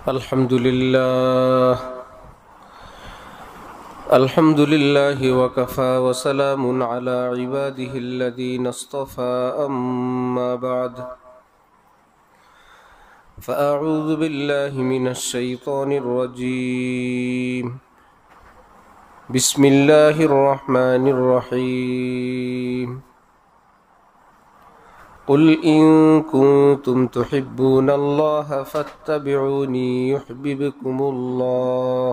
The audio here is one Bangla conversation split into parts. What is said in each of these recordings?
الحمد لله وكفى وسلام على عباده الذين اصطفى أما بعد فأعوذ بالله من الشيطان الرجيم بسم الله الرحمن الرحيم قل إن كنتم تحبون الله فاتبعوني يحببكم الله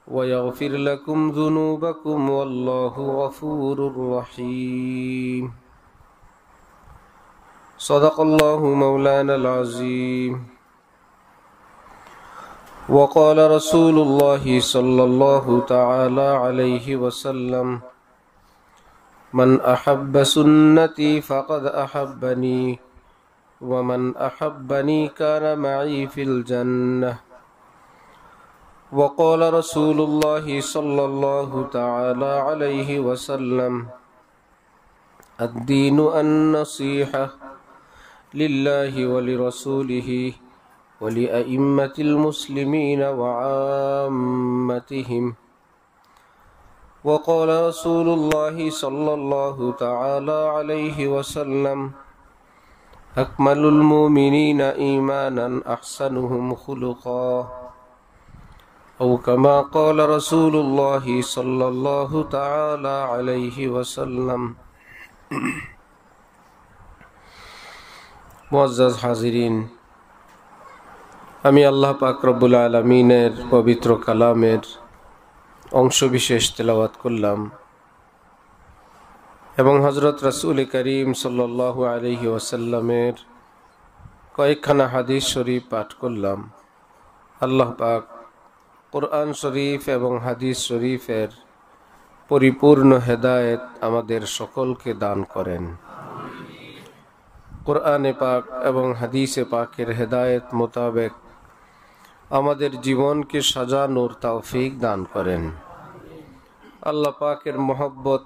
ويغفر لكم ذنوبكم والله غفور رحيم صدق الله مولانا العظيم وقال رسول الله صلى الله تعالى عليه وسلم من أحب سنتي فقد أحبني ومن أحبني كان معي في الجنة وقال رسول الله صلى الله تعالى عليه وسلم الدين النصيحة لله ولرسوله ولأئمة المسلمين وعامتهم وقال رسول الله صلى الله تعالى عليه وسلم أكمل المؤمنين إيمانا أحسنهم خلقا أو كما قال رسول الله صلى الله تعالى عليه وسلم মুআজ্জাজ হাজিরিন, আমি আল্লাহ পাক রব্বুল আলামিনের পবিত্র কালামের অংশবিশেষ তেলাওয়াত করলাম এবং হযরত রাসূল করিম সাল্লাল্লাহু আলাইহি ওয়াসাল্লামের কয়েকখানা হাদিস শরীফ পাঠ করলাম। আল্লাহ পাক কুরআন শরীফ এবং হাদিস শরীফের পরিপূর্ণ হেদায়েত আমাদের সকলকে দান করেন। কুরআনে পাক এবং হাদিসে পাকের হেদায়েত মোতাবেক আমাদের জীবনকে সাজানোর তৌফিক দান করেন। আল্লাহ পাকের মহব্বত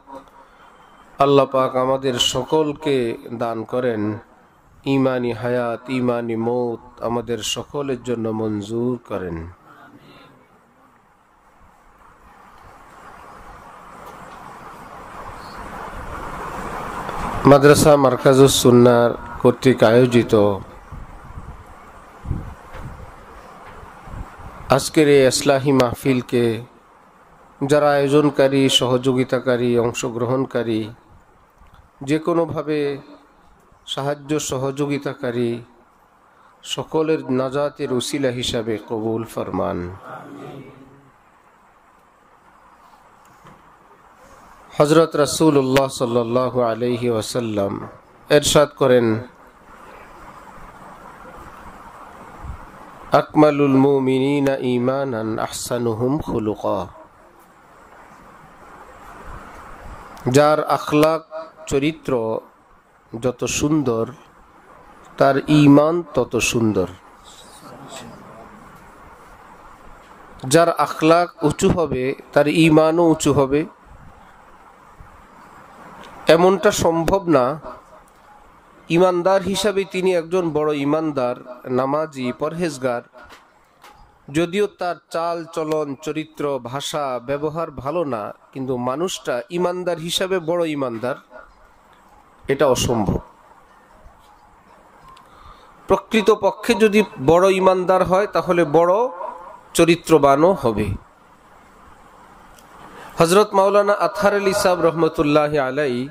আল্লাহ পাক আমাদের সকলকে দান করেন। ঈমানি হায়াত, ঈমানি মৌত আমাদের সকলের জন্য মঞ্জুর করেন। মাদ্রাসা মারকাজুস সুন্নাহ কর্তৃক আয়োজিত আজকের এই ইসলাহি মাহফিলকে যারা আয়োজনকারী, সহযোগিতাকারী, অংশগ্রহণকারী, যে কোনোভাবে সাহায্য সহযোগিতাকারী সকলের নাজাতের উসিলা হিসাবে কবুল ফরমান। হযরত রাসূলুল্লাহ সাল্লাল্লাহু আলাইহি ওয়াসাল্লাম ইরশাদ করেন, আকমালুল মুমিনিনা ঈমানান আহসানুহুম খুলুকা। যার আখলাক, চরিত্র যত সুন্দর তার ঈমান তত সুন্দর। যার আখলাক উঁচু হবে তার ঈমানও উঁচু হবে। এমনটা সম্ভব না ইমানদার হিসাবে তিনি একজন বড় ইমানদার, নামাজি, পরহেজগার, যদিও তার চাল চলন, চরিত্র, ভাষা, ব্যবহার ভালো না, কিন্তু মানুষটা ইমানদার হিসাবে বড় ইমানদার, এটা অসম্ভব। প্রকৃত পক্ষে যদি বড় ইমানদার হয় তাহলে বড় চরিত্রবানও হবে। হযরত মাওলানা আতহার আলী সাহেব রহমতুল্লাহি আলাইহি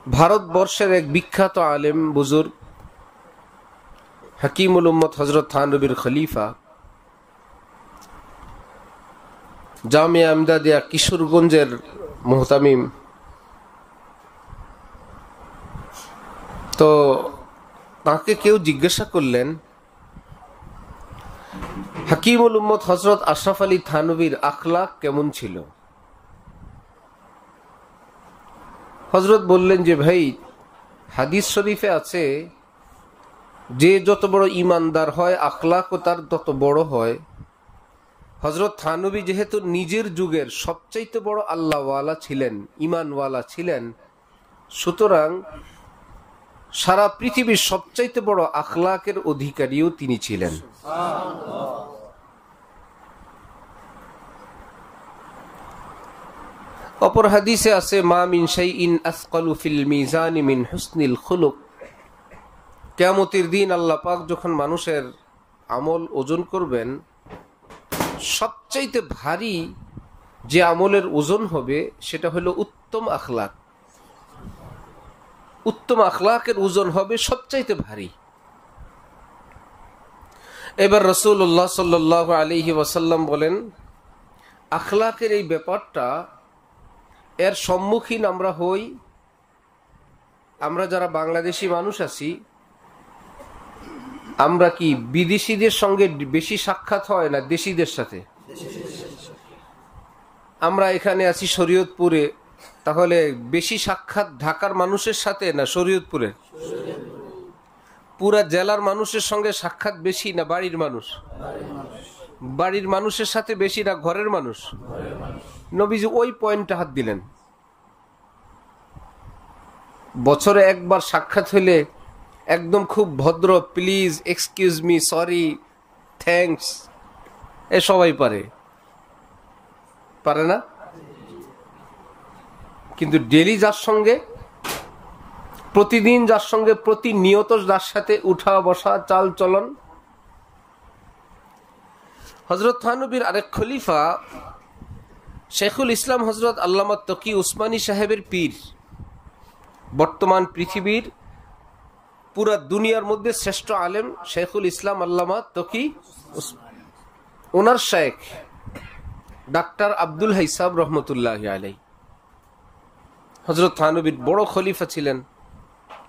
ভারতবর্ষের এক বিখ্যাত আলেম, বুজুর্গ, হাকিমুল উম্মত, হযরত থানবীর খলিফা, জামিয়া আমদাদিয়া কিশোরগঞ্জের মুহতামিম। তো তাকে কেউ জিজ্ঞাসা করলেন, হাকিমুল উম্মত হযরত আশরাফ আলী থানবীর আখলাক কেমন ছিল? হযরত বললেন যে, ভাই, হাদিস শরীফে আছে যে যত বড় ইমানদার হয় আখলাকও তার তত বড় হয়। হযরত থানবী যেহেতু নিজের যুগের সবচাইতে বড় আল্লাহওয়ালা ছিলেন, ইমানওয়ালা ছিলেন, সুতরাং সারা পৃথিবীর সবচাইতে বড় আখলাকের অধিকারীও তিনি ছিলেন। অপর হাদিসে আছে, মা মিন শাইইন আসকালু ফিল মিজানি মিন হুসনিল খুলুক। কিয়ামতের দিন আল্লাহ পাক যখন মানুষের আমল ওজন করবেন, সবচাইতে ভারী যে আমলের ওজন হবে সেটা হলো উত্তম আখলাক। উত্তম আখলাকের ওজন হবে সবচাইতে ভারী। এবার রাসূলুল্লাহ সাল্লাল্লাহু আলাইহি ওয়াসাল্লাম বলেন, আখলাকের এই ব্যাপারটা এর সম্মুখীন আমরা হই, আমরা যারা বাংলাদেশি মানুষ আছি, আমরা কি বিদেশিদের সঙ্গে বেশি সাক্ষাৎ হয় না দেশিদের সাথে? আমরা এখানে আছি শরীয়তপুরে, তাহলে বেশি সাক্ষাৎ ঢাকার মানুষের সাথে না শরীয়তপুরের? পুরা জেলার মানুষের সঙ্গে সাক্ষাৎ বেশি না বাড়ির মানুষ? বাড়ির মানুষের সাথে বেশি না ঘরের মানুষ? নবীজি ওই পয়েন্টে হাত দিলেন। বছরে একবার সাক্ষাৎ হইলে একদম খুব ভদ্র, please, excuse me, sorry, thanks, এ সবাই পারে, পারে না? কিন্তু ডেলি যার সঙ্গে, প্রতিদিন যার সঙ্গে, প্রতিনিয়ত যার সাথে উঠা বসা চাল চলন। হযরত থানবীর আরেক খলিফা শেখুল ইসলাম হযরত আল্লামা তকি উসমানী সাহেবের পীর, বর্তমান পৃথিবীর পুরা দুনিয়ার মধ্যে শ্রেষ্ঠ আলেম শেখুল ইসলাম আল্লামা তকি উসমানী, ওনার শেখ ডাক্তার আব্দুল হাই সাহেব রহমতুল্লাহি আলাইহি হযরত থানবীর বড় খলিফা ছিলেন,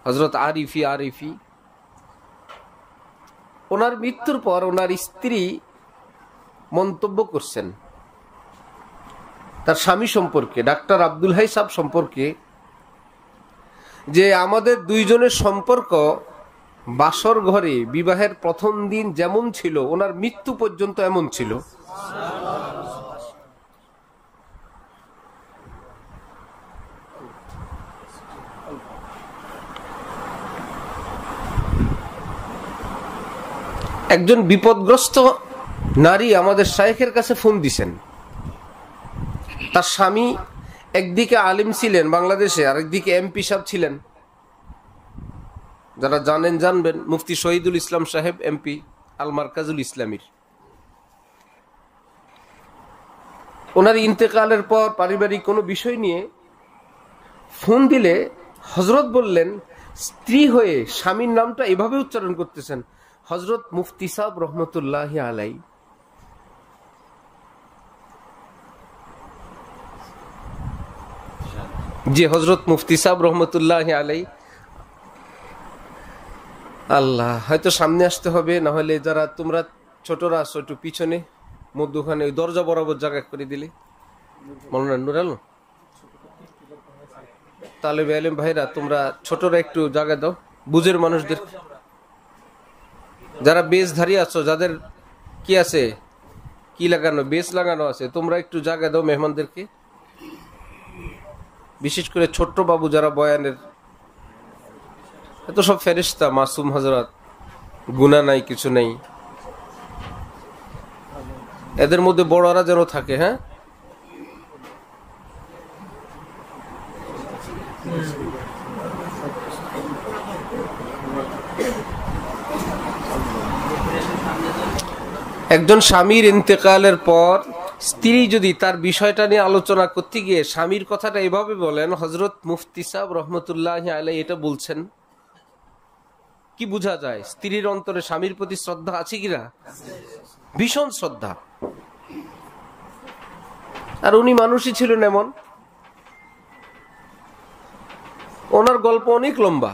হযরত আরিফি। ওনার মৃত্যুর পর ওনার স্ত্রী মন্তব্য করছেন তার স্বামী সম্পর্কে, ডাক্তার আব্দুল হাই সাহেব সম্পর্কে, যে আমাদের দুইজনের সম্পর্ক বাসর ঘরে বিবাহের প্রথম দিন যেমন ছিল ওনার মৃত্যু পর্যন্ত এমন ছিল। একজন বিপদগ্রস্ত নারী আমাদের শাইখের কাছে ফোন দিছেন। তার স্বামী একদিকে আলিম ছিলেন বাংলাদেশে, আর একদিকে এমপি সাহেব ছিলেন। যারা জানেন জানবেন, মুফতি শহীদুল ইসলাম সাহেব এমপি আল মারকাজুল ইসলামীর। ওনার ইন্তেকালের পর পারিবারিক কোনো বিষয় নিয়ে ফোন দিলে হযরত বললেন, স্ত্রী হয়ে স্বামীর নামটা এভাবে উচ্চারণ করতেছেন, হযরত মুফতি সাহেব রহমতুল্লাহি আলাইহি। যে হযরত মুফতি সাহেব রহমতুল্লাহি আলাইহি, আল্লাহ, হয়তো সামনে আসতে হবে, না হলে যারা তোমরা ছোটরা আছো একটু পিছনে মধ্যখানে ওই দরজা বরাবর জায়গা করে দিলে। মাওলানা নূর আলম, তালেবে আলেম ভাইরা, তোমরা ছোটরা একটু জায়গা দাও বুঝের মানুষদের। যারা বেশধারী আছো, যাদের কি আছে, কি লাগানো, বেশ লাগানো আছে, তোমরা একটু জায়গা দাও মেহমানদেরকে। বিশেষ করে ছোট্ট বাবু যারা বয়ানের, এত সব ফেরেশতা, মাসুম হযরত, গুনাহ নাই, কিছু নেই, এদের মধ্যে বড়রা যেন থাকে। হ্যাঁ, একজন স্বামীর ইন্তেকালের পর স্ত্রী যদি তার বিষয়টা নিয়ে আলোচনা করতে গিয়ে স্বামীর কথাটা এভাবে বলেন, হযরত মুফতি সাহেব রহমতুল্লাহি আলাইহি এটা বলছেন, কি বোঝা যায় স্ত্রীর অন্তরে স্বামীর প্রতি শ্রদ্ধা আছে কিনা? ভীষণ শ্রদ্ধা। আর উনি মানুষই ছিলেন এমন, ওনার গল্প অনেক লম্বা।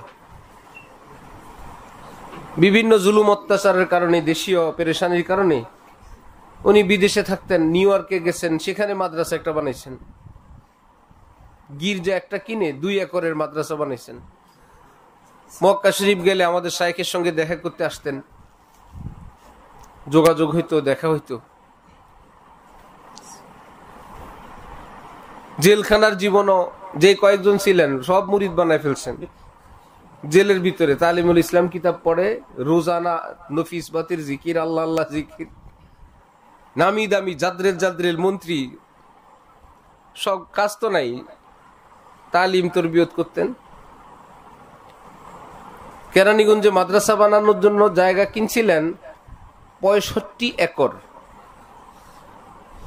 বিভিন্ন জুলুম অত্যাচারের কারণে, দেশীয় পেরেশানির কারণে উনি বিদেশে থাকতেন। নিউ ইয়র্কে গেছেন, সেখানে মাদ্রাসা একটা বানাইছেন। গির্জা একটা কিনে 2 একরের মাদ্রাসা বানাইছেন। মক্কা শরীফ গেলে আমাদের শাইখের সঙ্গে দেখা করতে আসতেন, যোগাযোগ হইতো, দেখা হইতো। জেলখানার জীবনও যে কয়েকজন ছিলেন সব মুরিদ বানায় ফেলছেন। জেলের ভিতরে তালিমুল ইসলাম কিতাব পড়ে, রোজানা নফিস বাতির জিকির, আল্লাহ আল্লাহ জিকির, নামি দামি জাদ্রেল মন্ত্রী, সব কাজ তো নাই, তালিম তরবিয়ত করতেন। কেরানীগঞ্জে মাদ্রাসা বানানোর জন্য জায়গা কিনছিলেন 65 একর,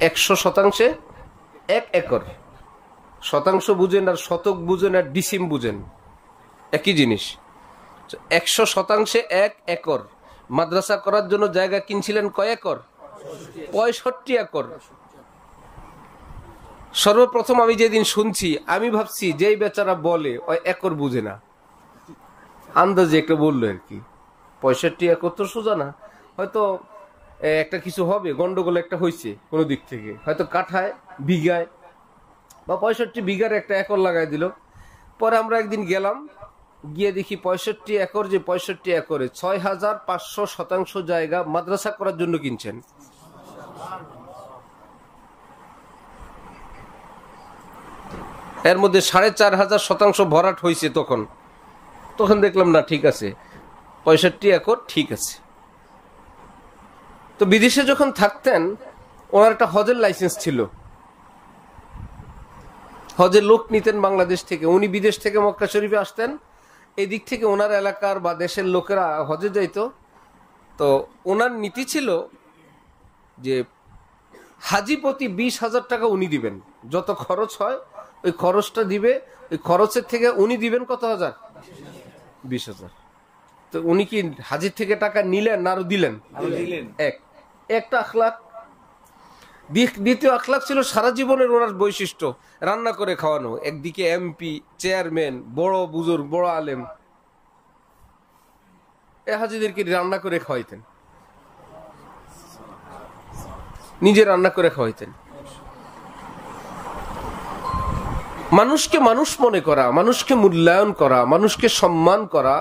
100% 1 একর। শতাংশ বুঝেন আর শতক বুঝেন আর ডিসিম বুঝেন, একই জিনিস। 100% 1 একর মাদ্রাসা করার জন্য জায়গা কিনছিলেন কয় একর? 65 একর। সর্বপ্রথম আমি যেদিন শুনছি আমি ভাবছি যেই বেচারা বলে ওই একর বুঝে না, আন্দাজে একটা বললো আর কি। 65 একর তো সোজা না, হয়তো একটা কিছু হবে, গন্ডগোল একটা হয়েছে কোনো দিক থেকে, হয়তো কাঠায় বিঘায় বা 65 বিঘার একটা একর লাগাই দিল। পরে আমরা একদিন গেলাম, গিয়ে দেখি 65 একর, যে 65 একরে 6500 জায়গা মাদ্রাসা করার জন্য কিনছেন। এর মধ্যে 4500 ভরাট হয়েছে। তখন দেখলাম না, ঠিক আছে, 65 একর ঠিক আছে। তো বিদেশে যখন থাকতেন ওনার একটা হজের লাইসেন্স ছিল, হজের লোক নিতেন বাংলাদেশ থেকে। উনি বিদেশ থেকে মক্কা শরীফে আসতেন, এই দিক থেকে ওনার এলাকার বা দেশের লোকেরা হজে যাইতো। তো ওনার নীতি ছিল যে হাজি প্রতি 20,000 টাকা উনি দিবেন, যত খরচ হয় ওই খরচটা দিবে, ওই খরচের থেকে উনি দিবেন কত হাজার? 20,000। তো উনি কি হাজির থেকে টাকা নিলেন না আরো দিলেন? একটা আখলাক। দ্বিতীয় আখলাক ছিল সারা জীবনের ওনার বৈশিষ্ট্য, রান্না করে খাওয়ানো। একদিকে এমপি, চেয়ারম্যান, বড় বুজুর্গ, বড় আলেম, এ হাজিদেরকে রান্না করে খাওয়াইতেন, নিজে রান্না করে খাওয়াইতেন। মানুষকে মানুষ মনে করা, মানুষকে মূল্যায়ন করা, মানুষকে সম্মান করা,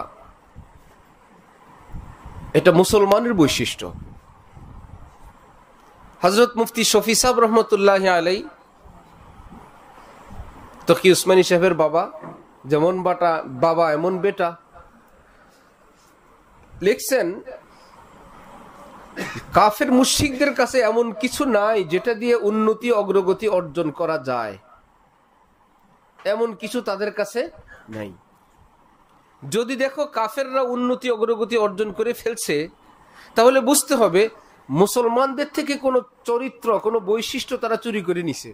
এটা মুসলমানের বৈশিষ্ট্য। হযরত মুফতি শফি সাহেব রহমতুল্লাহ আলাই, তকি উসমানী সাহেবের বাবা, যেমন বাবা এমন বেটা, লিখছেন কাফের মুশরিকদের কাছে এমন কিছু নাই যেটা দিয়ে উন্নতি অগ্রগতি অর্জন করা যায়, এমন কিছু তাদের কাছে নাই। যদি দেখো কাফেররা উন্নতি অগ্রগতি অর্জন করে ফেলছে, তাহলে বুঝতে হবে মুসলমানদের থেকে কোনো চরিত্র, কোনো বৈশিষ্ট্য তারা চুরি করে নিছে,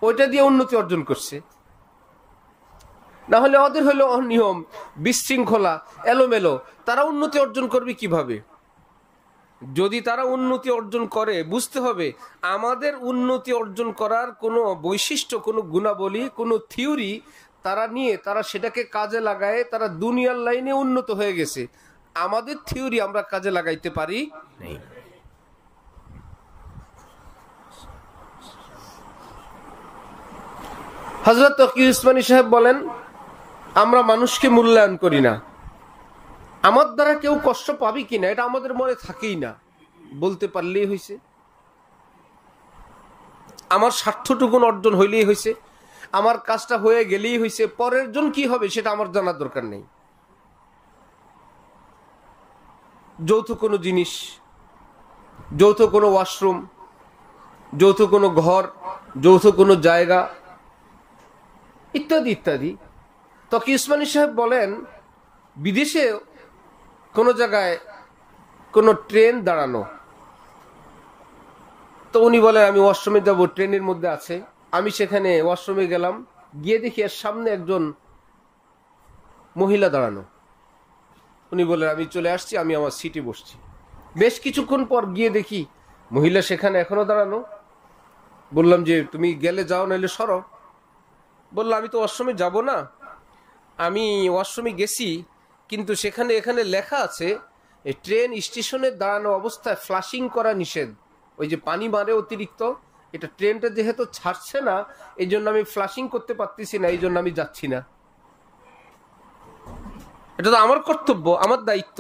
ওইটা দিয়ে উন্নতি অর্জন করছে। না হলে ওদের হলো অনিয়ম, বিশৃঙ্খলা, এলোমেলো, তারা উন্নতি অর্জন করবে কিভাবে? যদি তারা উন্নতি অর্জন করে, বুঝতে হবে আমাদের উন্নতি অর্জন করার কোনো বৈশিষ্ট্য, কোনো গুণাবলী, কোনো থিওরি তারা নিয়ে তারা সেটাকে কাজে লাগায়, তারা দুনিয়ার লাইনে উন্নত হয়ে গেছে। আমাদের থিওরি আমরা কাজে লাগাইতে পারি নাই। হযরত তকি উসমানী সাহেব বলেন, আমরা মানুষকে মূল্যায়ন করি না, আমার দ্বারা কেউ কষ্ট পাবে কিনা এটা আমাদের মনে থাকেই না, বলতে পারলেই হয়েছে, আমার স্বার্থটুকুন অর্জন হইলেই হয়েছে, আমার কাজটা হয়ে গেলেই হয়েছে, পরের জন কি হবে সেটা আমার জানার দরকার নেই। যৌথ কোনো জিনিস, যৌথ কোনো ওয়াশরুম, যৌথ কোনো ঘর, যৌথ কোনো জায়গা, ইত্যাদি ইত্যাদি। তকি উসমানী সাহেব বলেন, বিদেশে কোনো জায়গায় কোনো ট্রেন দাঁড়ানো, তো উনি বলেন আমি ওয়াশরুমে যাব, ট্রেনের মধ্যে আছে। আমি সেখানে ওয়াশরুমে গেলাম, গিয়ে দেখি এর সামনে একজন মহিলা দাঁড়ানো। উনি বলেন আমি চলে আসছি, আমি আমার সিটে বসছি। বেশ কিছুক্ষণ পর গিয়ে দেখি মহিলা সেখানে এখনো দাঁড়ানো। বললাম যে তুমি গেলে যাও, নাহলে সরো। বললাম আমি তো ওয়াশরুমে যাব না, আমি ওয়াশরুমে গেছি, কিন্তু এখানে লেখা আছে এই ট্রেন স্টেশনে দাঁড়ানো অবস্থায় ফ্লাশিং করা নিষেধ। ওই যে পানি মারে অতিরিক্ত, এটা ট্রেনটা যেহেতু ছাড়ছে না, এই জন্য আমি ফ্লাশিং করতে পারতেছি না, এই জন্য আমি যাচ্ছি না। এটা তো আমার কর্তব্য, আমার দায়িত্ব।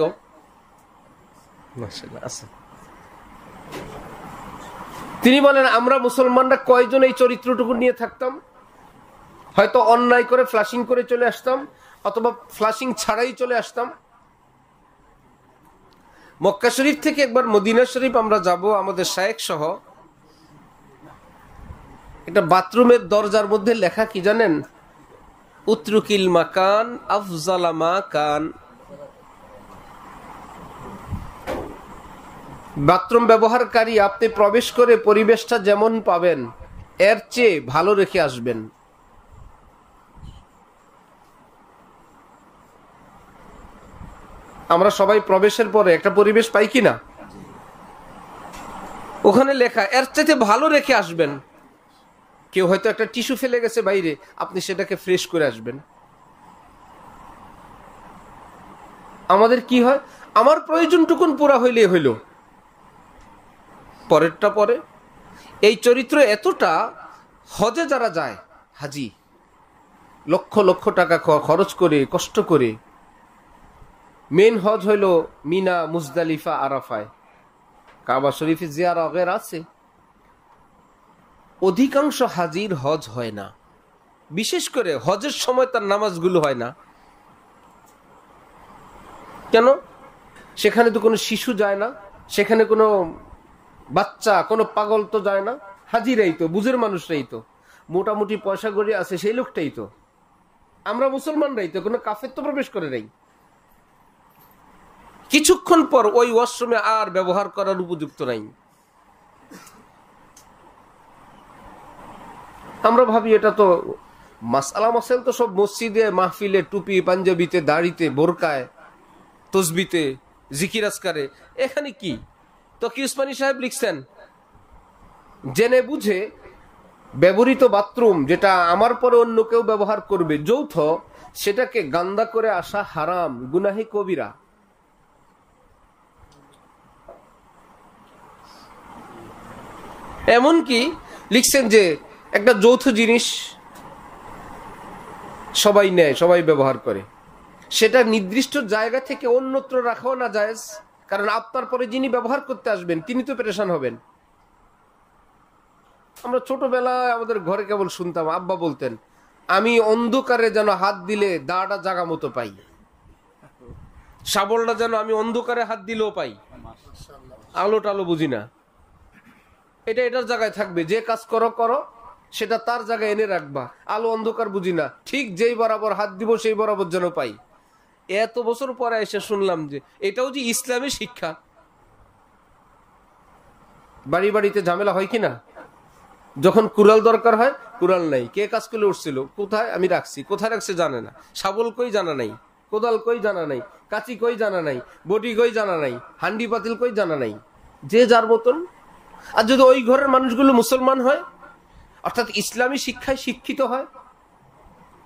তিনি বলেন আমরা মুসলমানরা কয়জন এই চরিত্রটুকু নিয়ে থাকতাম? হয়তো অন্যায় করে ফ্লাশিং করে চলে আসতাম, অথবা ফ্লাশিং ছাড়াই চলে আসতাম। মক্কা শরীফ থেকে একবার মদিনা শরীফ আমরা যাব আমাদের শায়েখ সহ। এটা বাথরুমের দরজার মধ্যে লেখা কি জানেন? উতরুকিল মাকান আফজালা মা কান। বাথরুম ব্যবহারকারী, আপনি প্রবেশ করে পরিবেশটা যেমন পাবেন এর চেয়ে ভালো রেখে আসবেন। আমরা সবাই প্রবেশের পরে একটা পরিবেশ পাই কিনা? ওখানে লেখা এর চাইতে ভালো রেখে আসবেন। কেউ হয়তো একটা টিস্যু ফেলে গেছে বাইরে, আপনি সেটাকে ফ্রেশ করে আসবেন। আমাদের কি হয়, আমার প্রয়োজনটুকুন পুরা হইলে হইল, পরেরটা পরে। এই চরিত্র এতটা, হজে যারা যায়, হাজি লক্ষ লক্ষ টাকা খরচ করে কষ্ট করে, মেন হজ হইল মিনা, মুজদালিফা, আরাফায়, কাবা শরীফে জিয়ারা ওগেরা আছে। অধিকাংশ হাজির হজ হয় না, বিশেষ করে হজের সময় তার নামাজগুলো হয় না। কেন? সেখানে তো কোনো শিশু যায় না, সেখানে কোনো বাচ্চা, কোনো পাগল তো যায় না। হাজিরাই তো, বুঝের মানুষরাই তো, মোটামুটি পয়সা গড়িয়ে আছে সেই লোকটাই তো। আমরা মুসলমানরাই তো, কোনো কাফের তো প্রবেশ করে নাই। কিছুক্ষণ পর ওই ওয়াশরুমে আর ব্যবহার করার উপযুক্ত নাই। আমরা ভাবি এটা তো মাসআলা মাসাইল তো সব মসজিদে, মাহফিলে, টুপি, পাঞ্জাবিতে, দাড়িতে, বোরকায়, তসবিতে, জিকির আজকারে। এখানে কি? তকি উসমানী সাহেব লিখছেন, জেনে বুঝে ব্যবহৃত বাথরুম যেটা আমার পরে অন্য কেউ ব্যবহার করবে যৌথ, সেটাকে গান্দা করে আসা হারাম, গুনাহে কবিরা। এমনকি লিখছেন যে একটা যৌথ জিনিস সবাই নেয়, সবাই ব্যবহার করে, সেটা নির্দিষ্ট জায়গা থেকে অন্যত্র রাখাও না জায়েজ। কারণ আপনার পরে যিনি ব্যবহার করতে আসবেন তিনি তো পেরেশান হবেন। আমরা ছোটবেলায় আমাদের ঘরে কেবল শুনতাম, আব্বা বলতেন, আমি অন্ধকারে যেন হাত দিলে দাটা জাগা মতো পাই, শাবলটা যেন আমি অন্ধকারে হাত দিলেও পাই, আলো টালো বুঝি না, এটা এটার জায়গায় থাকবে, যে কাজ করো করো সেটা তার জায়গায় এনে রাখবা, আলো অন্ধকার বুঝি না, ঠিক যেই বরাবর হাত দিব সেই বরাবর যেন পাই। এত বছর পরে এসে শুনলাম যে এটাও যে ইসলামী শিক্ষা। বাড়ি বাড়িতে ঝামেলা হয় কিনা? যখন কুড়াল দরকার হয়, কুড়াল নাই, কে কাজ করে উঠছিল, কোথায় আমি রাখছি, কোথায় রাখছে জানে না, শাবল কই জানা নাই, কোদাল কই জানা নাই, কাঁচি কই জানা নাই, বটি কই জানা নাই, হান্ডি পাতিল কই জানা নাই, যে যার মতন। আর যদি ওই ঘরের মানুষগুলো মুসলমান হয়, অর্থাৎ ইসলামী শিক্ষায় শিক্ষিত হয়,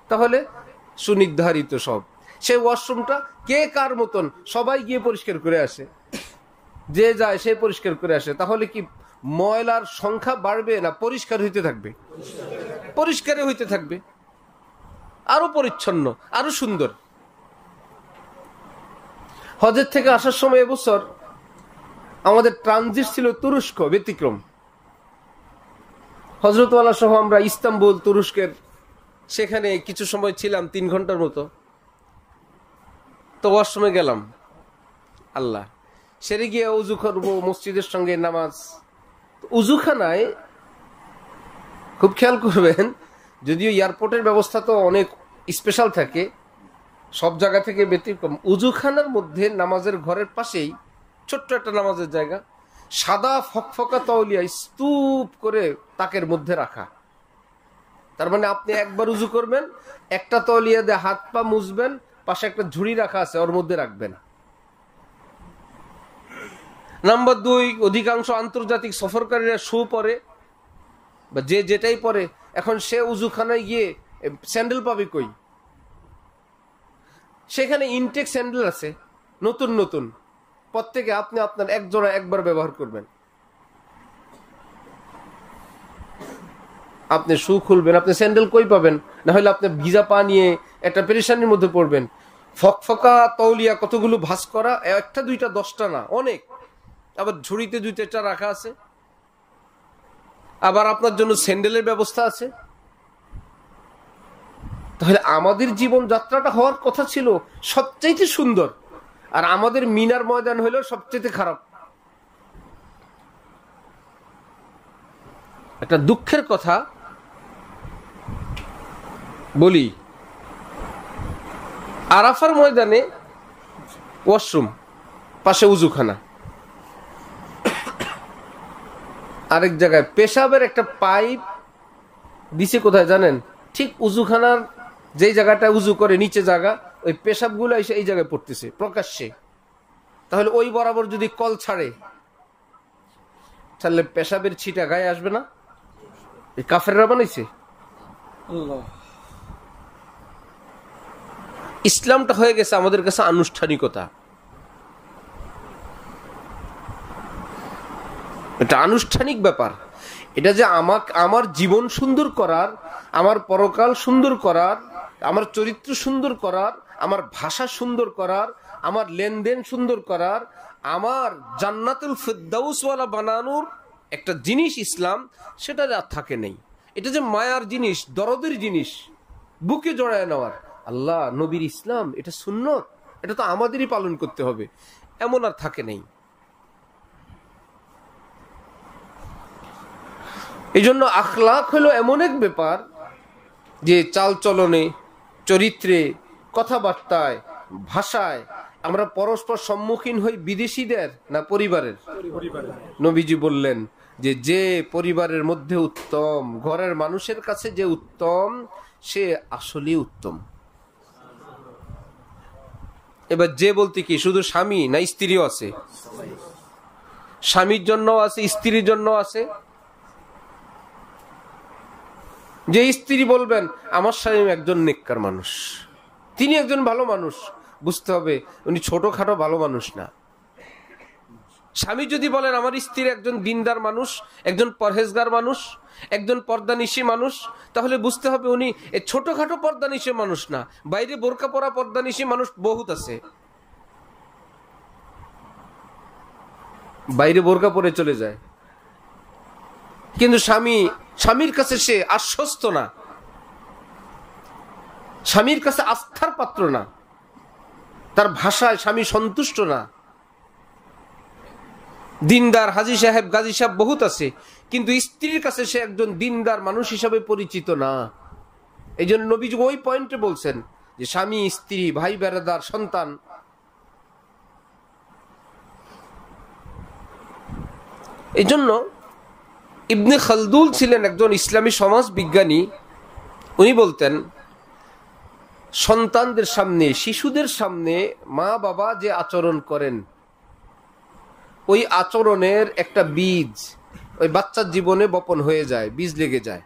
তাহলে সুনির্ধারিত সব। সেই ওয়াশরুমটা কে কার মতন সবাই গিয়ে পরিষ্কার করে আসে, যে যায় সে পরিষ্কার করে আসে। তাহলে কি ময়লার সংখ্যা বাড়বে না পরিষ্কার হইতে থাকবে? পরিষ্কারে হইতে থাকবে, আরো পরিচ্ছন্ন, আরো সুন্দর। হজের থেকে আসার সময় এবছর আমাদের ট্রানজিট ছিল তুরস্ক, ব্যতিক্রম। হজরতওয়ালা সহ আমরা ইস্তাম্বুল, তুরস্কের, সেখানে কিছু সময় ছিলাম, 3 ঘন্টার মতো। তো ওয়াশরুমে গেলাম, আল্লাহ, সেরে গিয়ে উজু করবো, মসজিদের সঙ্গে নামাজ। উজুখানায় খুব খেয়াল করবেন, যদিও এয়ারপোর্টের ব্যবস্থা তো অনেক স্পেশাল থাকে, সব জায়গা থেকে ব্যতিক্রম। উজুখানার মধ্যে নামাজের ঘরের পাশেই ছোট্ট একটা নামাজের জায়গা, সাদা ফকফকা তওলিয়া স্তূপ করে তাকের মধ্যে রাখা। তার মানে আপনি একবার উজু করবেন, একটা তওলিয়া দিয়ে হাত পা মুছবেন, পাশে একটা ঝুড়ি রাখা আছে, ওর মধ্যে রাখবেন। নাম্বার 2, অধিকাংশ আন্তর্জাতিক সফরকারীরা শু পরে, বা যে যেটাই পরে, এখন সে উজুখানায় গিয়ে স্যান্ডেল পাবে কই? সেখানে ইনটেক স্যান্ডেল আছে, নতুন নতুন, প্রত্যেকে আপনি আপনার এক জোড়া একবার ব্যবহার করবেন। আপনি শু খুলবেন, আপনি স্যান্ডেল কই পাবেন? না হলে আপনি ভিজা পা নিয়ে একটা পেরেশানির মধ্যে পড়বেন। ফকফকা তৌলিয়া কতগুলো ভাঁজ করা, একটা দুইটা 10টা না, অনেক। আবার ঝুড়িতে 2-3টা রাখা আছে, আবার আপনার জন্য স্যান্ডেলের ব্যবস্থা আছে। তাহলে আমাদের জীবন যাত্রাটা হওয়ার কথা ছিল সবচাইতে সুন্দর, আর আমাদের মিনার ময়দান হলো সবচাইতে খারাপ। একটা দুঃখের কথা বলি, আরাফার ময়দানে ওয়াশরুম, পাশে উজুখানা, আরেক জায়গায় পেশাবের একটা পাইপ দিছে কোথায় জানেন? ঠিক উজুখানার যেই জায়গাটা উজু করে নিচে জায়গা, ওই পেশাবগুলো এসে এই জায়গায় পড়তেছে প্রকাশ্যে। তাহলে ওই বরাবর যদি কল ছাড়লে পেশাবের ছিটা গায়ে আসবে না? এই কাফেররা বানাইছে। ইসলামটা হয়ে গেছে আমাদের কাছে আনুষ্ঠানিকতা। এটা আনুষ্ঠানিক ব্যাপার। এটা যে আমার জীবন সুন্দর করার, আমার পরকাল সুন্দর করার, আমার চরিত্র সুন্দর করার, আমার ভাষা সুন্দর করার, আমার লেনদেন সুন্দর করার, আমার জান্নাতুল ফিরদাউসওয়ালা বানানোর একটা জিনিস ইসলাম, সেটা আর থাকে নেই। এটা যে মায়ার জিনিস, দরদের জিনিস, বুকে জড়ায় নেওয়ার, আল্লাহ নবীর ইসলাম, এটা সুন্নত, এটা তো আমাদেরই পালন করতে হবে, এমন আর থাকে নেই। এই জন্য আখলাক হলো এমন এক ব্যাপার যে চাল চলনে, চরিত্রে, কথাবার্তায়, ভাষায় আমরা পরস্পর সম্মুখীন হই বিদেশিদের না পরিবারের? নবীজি বললেন যে যে পরিবারের মধ্যে উত্তম, ঘরের মানুষের কাছে যে উত্তম, সে আসলে উত্তম। এবার যে বলতে কি শুধু স্বামী না স্ত্রীও আছে? স্বামীর জন্য আছে, স্ত্রীর জন্য আছে। যে স্ত্রী বলবেন আমার স্বামী একজন নেককার মানুষ, তিনি একজন ভালো মানুষ, বুঝতে হবে উনি ছোটখাটো ভালো মানুষ না। স্বামী যদি বলেন আমার স্ত্রী একজন দিনদার মানুষ, একজন পরহেজগার মানুষ, একজন পর্দানিশী মানুষ, তাহলে বুঝতে হবে উনি ছোটখাটো পর্দানিশী মানুষ না, বাইরে বোরকা পরা পর্দানিশী মানুষ বহুত আছে, বাইরে বোরকা পরে চলে যায়, কিন্তু স্বামীর কাছে সে আশ্বস্ত না, স্বামীর কাছে আস্থার পাত্র না, তার ভাষায় স্বামী সন্তুষ্ট না। দিনদার হাজী সাহেব, গাজী সাহেব বহুত আছে, কিন্তু স্ত্রীর কাছে সে একজন দিনদার মানুষ হিসাবে পরিচিত না। এই জন্য নবীজি ওই পয়েন্টে বলছেন যে স্বামী, স্ত্রী, ভাই বেড়াদার, সন্তান, এই জন্য ইবনে খালদুল ছিলেন একজন ইসলামী সমাজ বিজ্ঞানী। উনি বলতেন সন্তানদের সামনে, শিশুদের সামনে মা বাবা যে আচরণ করেন, ওই আচরণের একটা বীজ ওই বাচ্চার জীবনে বপন হয়ে যায়, বীজ লেগে যায়।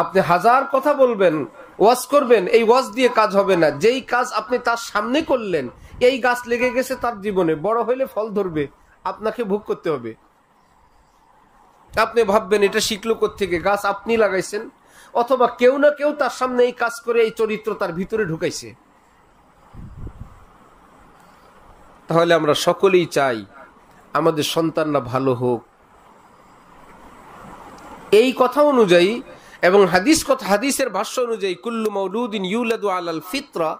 আপনি হাজার কথা বলবেন, ওয়াজ করবেন, এই ওয়াজ দিয়ে কাজ হবে না। যেই কাজ আপনি তার সামনে করলেন, এই গাছ লেগে গেছে তার জীবনে, বড় হইলে ফল ধরবে, আপনাকে ভোগ করতে হবে। আপনি ভাববেন এটা শিখলো কোত্থেকে, গাছ আপনি লাগাইছেন, অথবা কেউ না কেউ তার সামনে এই কাজ করে এই চরিত্র তার ভিতরে ঢুকাইছে। তাহলে আমরা সকলেই চাই আমাদের সন্তানরা ভালো হোক। এই কথা অনুযায়ী এবং হাদিসের ভাষ্য অনুযায়ী কুল্লু মাউলুদিন ইউলাদু আলাল ফিতরা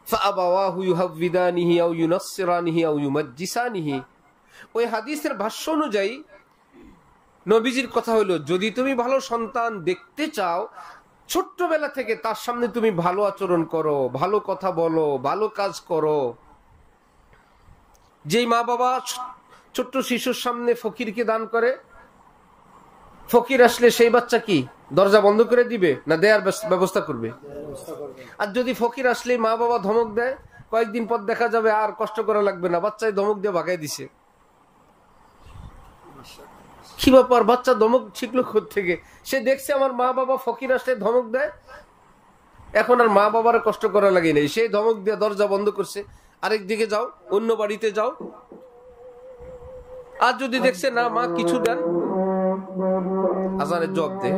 ফাআবাওয়াহু ইউহাউবিদানিহি আও ইউনাসসিরানিহি আও ইউমাজ্জিসানিহি, ওই হাদিসের ভাষ্য অনুযায়ী নবীজির কথা হলো, যদি তুমি ভালো সন্তান দেখতে চাও, ছোট্টবেলা থেকে তার সামনে তুমি ভালো আচরণ করো, ভালো কথা বলো, ভালো কাজ করো। যেই মা বাবা ছোট্ট শিশুর সামনে ফকিরকে দান করে, ফকির আসলে সেই বাচ্চা কি দরজা বন্ধ করে দিবে না দেয়ার ব্যবস্থা করবে? আর যদি ফকির আসলে মা বাবা ধমক দেয়, কয়েকদিন পর দেখা যাবে আর কষ্ট করা লাগবে না, বাচ্চায় ধমক দিয়ে ভাগাই দিছে। কি ব্যাপার, বাচ্চা ধমক শিখলো থেকে? সে দেখছে আমার মা বাবা ফকির আসলে ধমক দেয়, এখন আর মা বাবার কষ্ট করা লাগে নাই, সেই ধমক দিয়ে দরজা বন্ধ করছে। আরেক দিকে যাও, অন্য বাড়িতে যাও, আর যদি দেখছে না মা কিছু দেন, আজানের জবাব দে।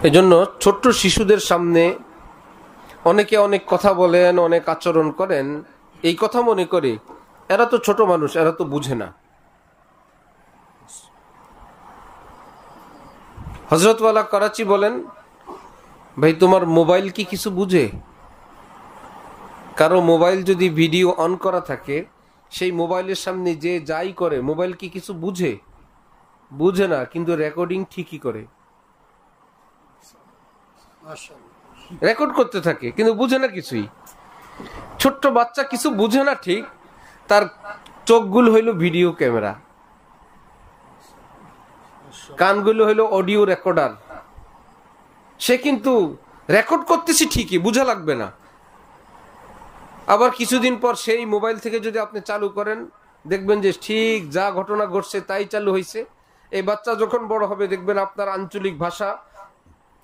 এজন্য ছোট্ট শিশুদের সামনে অনেকে অনেক কথা বলেন, অনেক আচরণ করেন, এই কথা মনে করে এরা তো ছোট মানুষ, এরা তো বুঝে না। হযরতওয়ালা করাচি বলেন, ভাই তোমার মোবাইল কি কিছু বুঝে? কারো মোবাইল যদি ভিডিও অন করা থাকে, সেই মোবাইলের সামনে যে যাই করে মোবাইল কি কিছু বুঝে? বুঝে না, কিন্তু রেকর্ডিং ঠিকই করে, রেকর্ড করতে থাকে, কিন্তু বুঝে না কিছুই। ছোট্ট বাচ্চা কিছু বুঝে না ঠিক, তার চোখগুলো হইল ভিডিও ক্যামেরা, কানগুলো হইল অডিও রেকর্ডার। সে কিন্তু রেকর্ড করতেছি ঠিকই, বুঝা লাগবে না। আবার কিছুদিন পর সেই মোবাইল থেকে যদি আপনি চালু করেন, দেখবেন যে ঠিক যা ঘটনা ঘটছে তাই চালু হয়েছে। এই বাচ্চা যখন বড় হবে দেখবেন আপনার আঞ্চলিক ভাষা,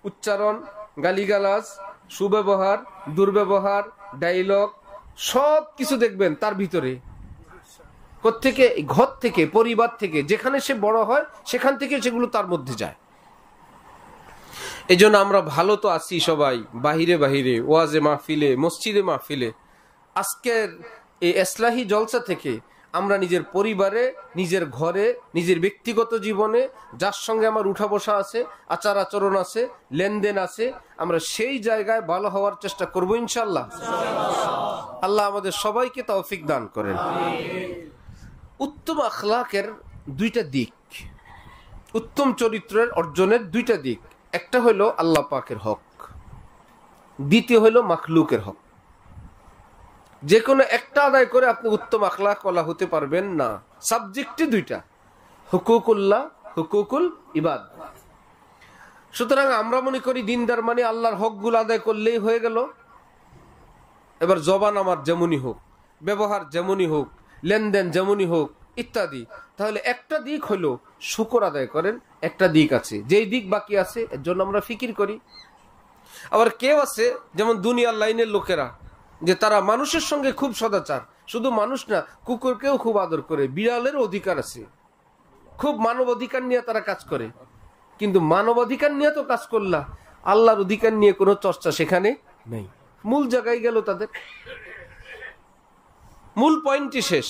উচ্চারণ, গালিগালাজ, সুব্যবহার, দুর্ব্যবহার, ডায়লগ সব কিছু দেখবেন তার ভিতরে। কোত্থেকে? ঘর থেকে, পরিবার থেকে, যেখানে সে বড় হয় সেখান থেকে সেগুলো তার মধ্যে যায়। এই জন্য আমরা ভালো তো আছি সবাই, বাহিরে বাহিরে, ওয়াজে মাহফিলে, মসজিদে মাহফিলে। আজকের এই ইসলাহি জলসা থেকে আমরা নিজের পরিবারে, নিজের ঘরে, নিজের ব্যক্তিগত জীবনে যার সঙ্গে আমার উঠা বসা আছে, আচার আচরণ আছে, লেনদেন আছে, আমরা সেই জায়গায় ভালো হওয়ার চেষ্টা করব ইনশাআল্লাহ। আল্লাহ আমাদের সবাইকে তৌফিক দান করেন। উত্তম আখলাকের দুইটা দিক, উত্তম চরিত্রের অর্জনের দুইটা দিক। একটা হলো আল্লাহ পাকের হক, দ্বিতীয় হলো মাখলুকের হক। যে কোনো একটা আদায় করে আপনি উত্তম আখলাক ওয়ালা হতে পারবেন না। সাবজেক্টই দুইটা, হুকুকুল্লাহ, হুকুকুল ইবাদ। সুতরাং আমরা মনে করি দিনদার মানে আল্লাহর হকগুলো আদায় করলেই হয়ে গেল। এবার জবান আমার যেমনই হোক, ব্যবহার যেমনই হোক, লেনদেন যেমনই হোক ইত্যাদি, তাহলে একটা দিক হলো শুকর আদায় করেন, একটা দিক আছে যেই দিক বাকি আছে এর জন্য আমরা ফিকির করি। আবার কেউ আছে যেমন দুনিয়ার লাইনের লোকেরা, যে তারা মানুষের সঙ্গে খুব সদাচার, শুধু মানুষ না কুকুরকেও খুব আদর করে, বিড়ালেরও অধিকার আছে, খুব মানব অধিকার নিয়ে তারা কাজ করে। কিন্তু মানব অধিকার নিয়ে তো কাজ করলা, আল্লাহর অধিকার নিয়ে কোনো চর্চা সেখানে নেই। মূল জায়গায় গেল তাদের, মূল পয়েন্টই শেষ।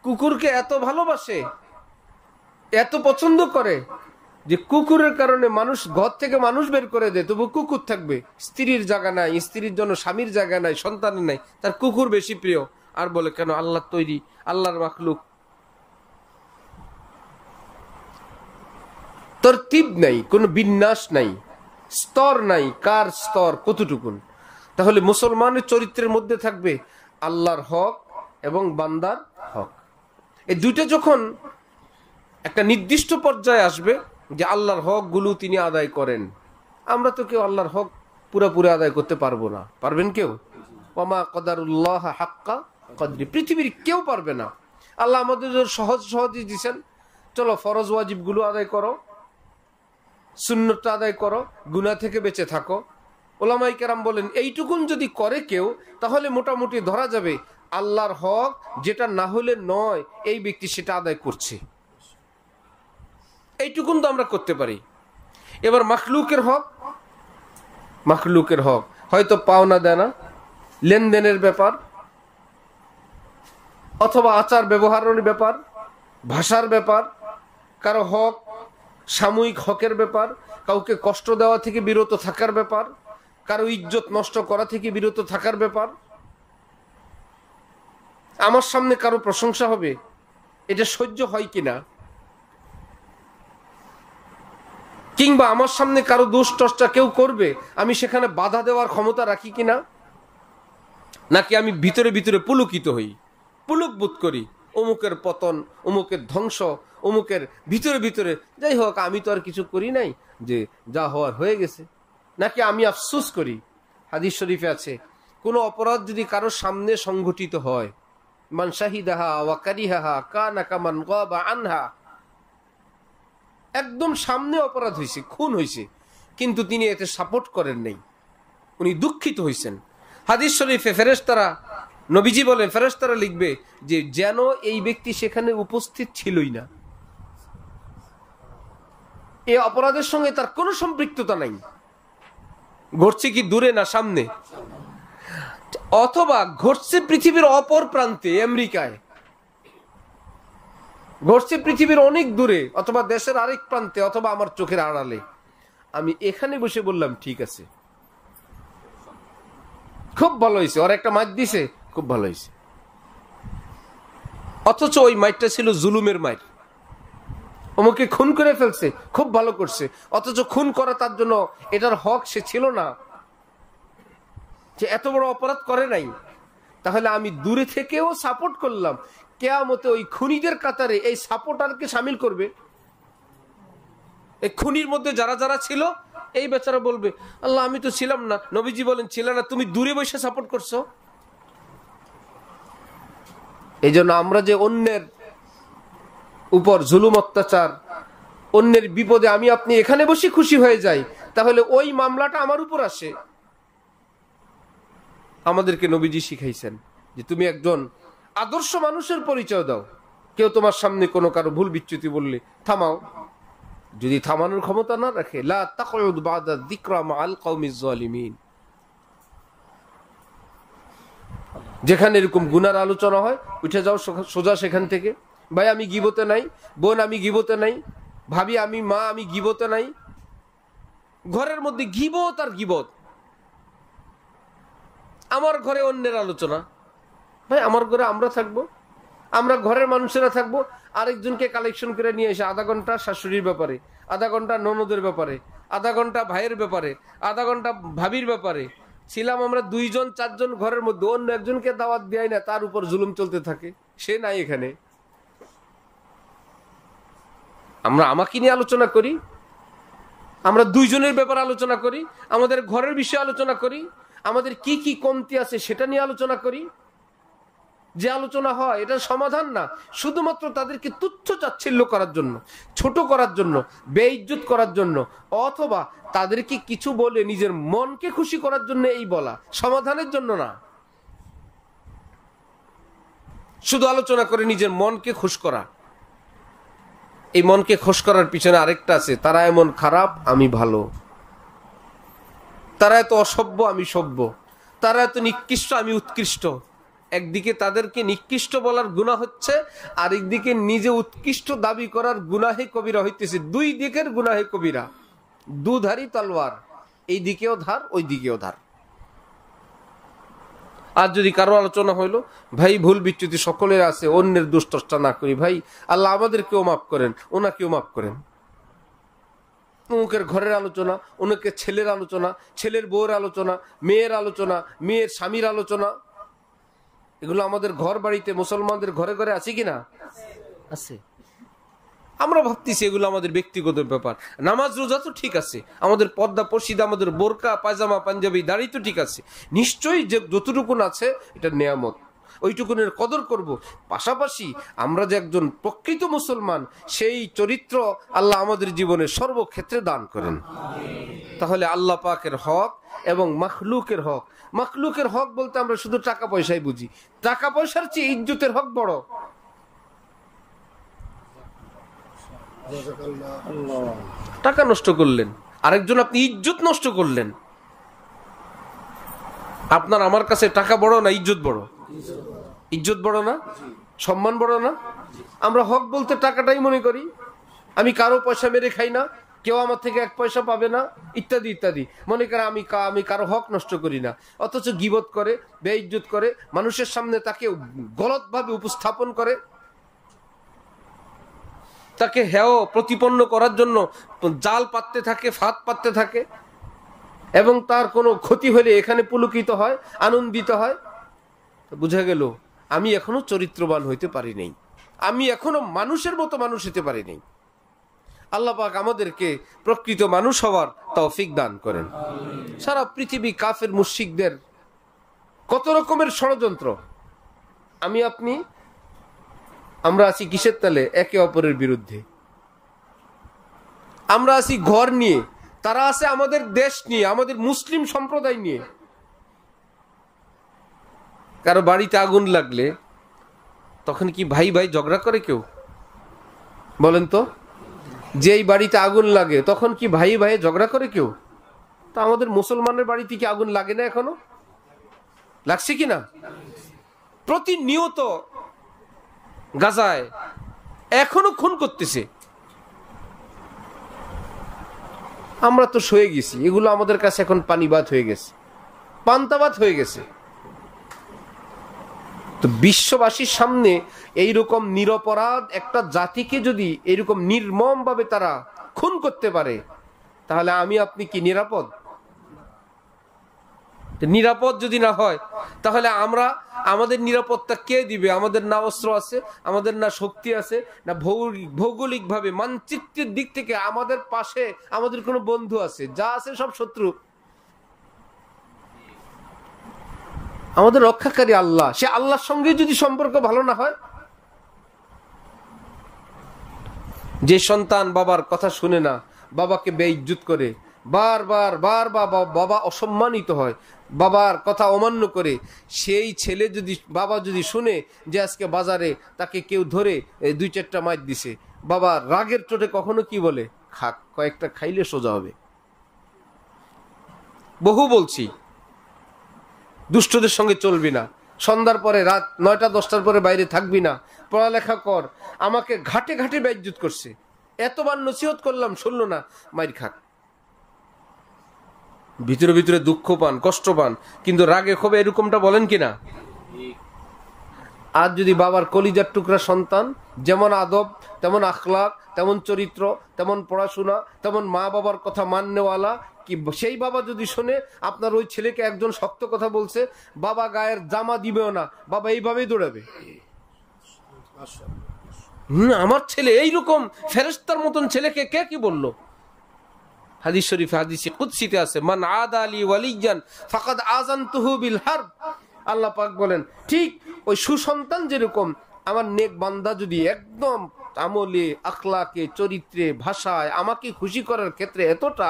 কুকুরকে এত ভালোবাসে, এত পছন্দ করে যে কুকুরের কারণে মানুষ ঘর থেকে মানুষ বের করে দেয়, তবু কুকুর থাকবে। স্ত্রীর জায়গা নাই, স্ত্রীর জন্য স্বামীর জায়গা নাই, সন্তানের নাই, তার কুকুর বেশি প্রিয়। আর বলে কেন? আল্লাহর তৈরি, আল্লাহর মাখলুক। তরতিব নাই, কোন বিন্যাস নাই, স্তর নাই, কার স্তর কতটুকুন। তাহলে মুসলমানের চরিত্রের মধ্যে থাকবে আল্লাহর হক এবং বান্দার হক। এই দুইটা যখন একটা নির্দিষ্ট পর্যায়ে আসবে যে আল্লাহর হক গুলো তিনি আদায় করেন, আমরা তো কেউ আল্লাহর হক পুরোপুরি আদায় করতে পারবো না। পারবেন কেউ? ওয়ামা কদারুল্লাহ হাক্কা কদরি, পৃথিবীর কেউ পারবে না। আল্লাহ আমাদের সহজ সহজই দিচ্ছেন, চলো ফরজ ওয়াজিব গুলো আদায় করো, সুন্নতটা আদায় করো, গুনাহ থেকে বেঁচে থাকো। ওলামায়ে কেরাম বলেন এইটুকুন যদি করে কেউ, তাহলে মোটামুটি ধরা যাবে আল্লাহর হক যেটা না হলে নয়, এই ব্যক্তি সেটা আদায় করছে। এইটুকুন তো আমরা করতে পারি। এবার মাখলুকের হক, মাখলুকের হক হয়তো পাওনা দেনা, লেনদেনের ব্যাপার, অথবা আচার ব্যবহারের ব্যাপার, ভাষার ব্যাপার, কারো হক, সাময়িক হকের ব্যাপার, কাউকে কষ্ট দেওয়া থেকে বিরত থাকার ব্যাপার, কারো ইজ্জত নষ্ট করা থেকে বিরত থাকার ব্যাপার। আমার সামনে কারো প্রশংসা হবে, এটা সহ্য হয় কিনা, কিংবা আমার সামনে কারো দোষ চর্চা কেউ করবে, আমি সেখানে বাধা দেওয়ার ক্ষমতা রাখি কিনা, নাকি আমি ভিতরে ভিতরে পুলকিত হই, পুলক বোধ করি, অমুকের পতন, অমুকের ধ্বংস, অমুকের ভিতরে ভিতরে, যাই হোক আমি তো আর কিছু করি নাই, যে যা হওয়ার হয়ে গেছে। নাকি আমি আফসোস করি। হাদিস শরীফে আছে, কোনো অপরাধ যদি কারো সামনে সংঘটিত হয়, মান শাহিদাহা ওয়া কারিহাহা কানা কামান গাবা আনহা, একদম সামনে অপরাধ হয়েছে, খুন হয়েছে, কিন্তু তিনি এতে সাপোর্ট করেন নাই, উনি দুঃখিত হয়েছেন। হাদিস শরীফে ফেরেশতারা, নবীজি বলেন ফেরেশতারা লিখবে যে যেন এই ব্যক্তি সেখানে উপস্থিত ছিলই না, এই অপরাধের সঙ্গে তার কোনো সম্পৃক্ততা নাই। ঘটছে কি দূরে না সামনে, অথবা ঘটছে পৃথিবীর অপর প্রান্তে, আমেরিকায় ঘটছে, পৃথিবীর অনেক দূরে, অথবা দেশের আরেক প্রান্তে, অথবা আমার চোখের আড়ালে, আমি এখানে বসে বললাম ঠিক আছে, খুব ভালো হয়েছে, ওর একটা মাইট দিছে, খুব ভালো হয়েছে, অথচ ওই মাইটটা ছিল জুলুমের মাইট, ওমকে খুন করে ফেলছে, খুব ভালো করছে, অথচ খুন করা তার জন্য এটার হক সে ছিল না, যে এত বড় অপরাধ করে নাই। তাহলে আমি দূরে থেকেও সাপোর্ট করলাম, কিয়ামতে ওই খুনিদের কাতারে এই সাপোর্টারকে শামিল করবে। এই খুনির মধ্যে যারা যারা ছিল, এই বেচারা বলবে আল্লাহ আমি তো ছিলাম না, নবীজি বলেন ছিল না, তুমি দূরে বসে সাপোর্ট করছো। এই জন্য আমরা যে অন্যের উপর জুলুম অত্যাচার, অন্যের বিপদে আমি আপনি এখানে বসে খুশি হয়ে যাই, তাহলে ওই মামলাটা আমার উপর আসে। আমাদেরকে নবীজি শিখাইছেন যে তুমি একজন আদর্শ মানুষের পরিচয় দাও, কেউ তোমার সামনে কোনো কারো ভুল বিচ্যুতি বললে থামাও, যদি থামানোর ক্ষমতা না রাখে লা তাকউদ বাদা যিকরা মাআল কওমিজ জালিমিন, যেখানে এরকম গুনার আলোচনা হয় উঠে যাও সোজা সেখান থেকে। ভাই আমি গীবতে নাই, বোন আমি গীবতে নাই, ভাবি আমি, মা আমি গীবতে নাই। ঘরের মধ্যে গীবত আর গীবত, আমার ঘরে অন্যের আলোচনা, ভাই আমার ঘরে আমরা থাকবো, আমরা ঘরের মানুষেরা থাকবো, আরেকজনকে কালেকশন করে নিয়ে এসে আধা ঘন্টা শাশুড়ির ব্যাপারে, আধা ঘন্টা ননদের ব্যাপারে, আধা ঘন্টা ভাইয়ের ব্যাপারে, আধা ঘন্টা ভাবির ব্যাপারে। ছিলাম আমরা 2 জন 4 জন ঘরের মধ্যে, অন্য একজনকে দাওয়াত দেয় না, তার উপর জুলুম চলতে থাকে, সে নাই এখানে। আমরা আমাকে নিয়ে আলোচনা করি, আমরা 2 জনের ব্যাপারে আলোচনা করি, আমাদের ঘরের বিষয়ে আলোচনা করি, আমাদের কি কি কমতি আছে সেটা নিয়ে আলোচনা করি। যে আলোচনা হয় এটা সমাধান না, শুধুমাত্র তাদেরকে তুচ্ছ তাচ্ছিল্য করার জন্য, ছোট করার জন্য, বেইজ্জত করার জন্য, অথবা তাদেরকে কিছু বলে নিজের মনকে খুশি করার জন্য এই বলা, সমাধানের জন্য না। শুধু আলোচনা করে নিজের মনকে খুশ করা। এই মনকে খুশ করার পিছনে আরেকটা আছে, তারা এমন খারাপ আমি ভালো, তারা এত অসভ্য আমি সভ্য, তারা এত নিকৃষ্ট আমি উৎকৃষ্ট। একদিকে তাদেরকে নিকৃষ্ট বলার গুনাহ হচ্ছে, আরেকদিকে নিজে উৎকৃষ্ট দাবি করার গুনাহে কবিরা হইতেছে। 2 দিকের গুনাহে কবিরা, দুধারী তলোয়ার, এই দিকেও ধার ওই দিকেও ধার। আর যদি কারো আলোচনা হইলো, ভাই ভুল বিচ্যুতি সকলের আছে, অন্যের দুষ্টচর্চা না করি, ভাই আল্লাহ আমাদেরকেও মাফ করেন, ওনাকেও মাফ করেন। অমুকের ঘরের আলোচনা, অনেকে ছেলের আলোচনা, ছেলের বউয়ের আলোচনা, মেয়ের আলোচনা, মেয়ের স্বামীর আলোচনা, এগুলো আমাদের ঘর বাড়িতে মুসলমানদের ঘরে ঘরে আছে কিনা? আছে। আমরা ভাবতেছি এগুলো আমাদের ব্যক্তিগত ব্যাপার। নামাজ রোজা তো ঠিক আছে, আমাদের পর্দা পর্শিদা, আমাদের বোরকা পায়জামা পাঞ্জাবি দাড়ি তো ঠিক আছে, নিশ্চয়ই যে যতটুকুন আছে এটা নেয়ামত, ওইটুকুনের কদর করব। পাশাপাশি আমরা যে একজন প্রকৃত মুসলমান, সেই চরিত্র আল্লাহ আমাদের জীবনে সর্বক্ষেত্রে দান করেন। তাহলে আল্লাহ পাকের হক এবং মাখলুকের হক, মাখলুকের হক বলতে আমরা শুধু টাকা পয়সাই বুঝি, টাকা পয়সার চেয়ে ইজ্জতের হক বড়। টাকা নষ্ট করলেন, আরেকজন আপনি ইজ্জত নষ্ট করলেন। আপনার আমার কাছে টাকা বড় না ইজ্জত বড়? ইজ্জত বড় না? সম্মান বড় না? আমরা হক বলতে টাকাটাই মনে করি। আমি কারো পয়সা মেরে খাই না, কেউ আমার থেকে এক পয়সা পাবে না, ইত্যাদি ইত্যাদি মনে করে আমি কারো হক নষ্ট করি না। অথচ গীবত করে, বেইজ্জত করে, মানুষের সামনে তাকে গলতভাবে উপস্থাপন করে, তাকে হেয় প্রতিপন্ন করার জন্য জাল পাততে থাকে, ফাঁদ পাততে থাকে, এবং তার কোনো ক্ষতি হলে এখানে পুলকিত হয়, আনন্দিত হয়। বুঝা গেল আমি এখনো চরিত্রবান হইতে পারি নাই, আমি এখনো মানুষের মতো মানুষ হতে পারি নাই। আল্লাহ পাক আমাদেরকে প্রকৃত মানুষ হওয়ার তৌফিক দান করেন। সারা পৃথিবী কাফের মুশরিকদের কত রকমের ষড়যন্ত্র। আমরা আছি কিসের তালে? একে অপরের বিরুদ্ধে। আমরা আছি ঘর নিয়ে, তারা আছে আমাদের দেশ নিয়ে, আমাদের মুসলিম সম্প্রদায় নিয়ে। কারো বাড়িতে আগুন লাগলে তখন কি ভাই ভাই ঝগড়া করে কেউ? বলেন তো, যেই বাড়িতে আগুন লাগে তখন কি ভাই ভাই ঝগড়া করে কেউ? তা আমাদের মুসলমানের বাড়িতে কি আগুন লাগে না? এখনো লাগছে কি না? প্রতিনিয়ত গাজায় এখনো খুন করতেছে। আমরা তো সয়ে গেছি, এগুলো আমাদের কাছে এখন পানিবাদ হয়ে গেছে, পান্তাবাদ হয়ে গেছে। তো বিশ্ববাসীর সামনে এইরকম নিরপরাধ একটা জাতিকে যদি এইরকম নির্মম ভাবে তারা খুন করতে পারে, তাহলে আমি আপনি কি নিরাপদ? নিরাপদ যদি না হয়, তাহলে আমাদের নিরাপত্তা কে দিবে? আমাদের না অস্ত্র আছে, আমাদের না শক্তি আছে, না ভৌগোলিক ভাবে মানচিত্রের দিক থেকে আমাদের পাশে আমাদের কোনো বন্ধু আছে? যা আছে সব শত্রু। আমাদের রক্ষাকারী আল্লাহ, সে আল্লাহর সঙ্গে যদি সম্পর্ক ভালো না হয়, যে সন্তান বাবার কথা শুনে না, বাবাকে বেইজ্জত করে, বারবার বাবা অসম্মানিত হয়, বাবার কথা অমান্য করে, সেই ছেলে বাবা যদি শুনে যে আজকে বাজারে তাকে কেউ ধরে 2-4টা মাইর দিছে, বাবা রাগের চোটে কখনো কি বলে? খাক, কয়েকটা খাইলে সোজা হবে। বহু বলছি, দুষ্টদের সঙ্গে চলবি না, সন্ধ্যার পরে রাত 9টা-10টার পরে বাইরে থাকবি না, পড়ালেখা কর। আমাকে ঘাটে ঘাটে বেইজ্জত করছে, এতবার নসিহত করলাম, শুনলো না, মাইর খাক। ভিতরে ভিতরে দুঃখ পান, কষ্ট পান, কিন্তু রাগে ক্ষোভে এরকমটা বলেন কিনা? আর যদি বাবার কলিজার টুকরা সন্তান, যেমন আদব, তেমন আখলাক, তেমন চরিত্র, তেমন পড়াশোনা, তেমন মা বাবার কথা মাননেওয়ালা, কি সেই বাবা যদি শোনে আপনার ওই ছেলেকে একজন শক্ত কথা বলছে, বাবা গায়ের জামা দিবেও না, বাবা এইভাবেই দৌড়াবে। আমার ছেলে এইরকম ফেরেশতার মতন ছেলেকে কে কি বললো? হাদিস শরীফে, হাদিসে কুদসিতে আছে, মান আদা লি ওয়ালিয়ান ফাকাদ আযানতুহু বিল হারব। আল্লাহ পাক বলেন, ঠিক ওই সুসন্তান যেরকম আমার নেক বান্দা যদি একদম আমলে, আখলাকে, চরিত্রে, ভাষায় আমাকে খুশি করার ক্ষেত্রে এতটা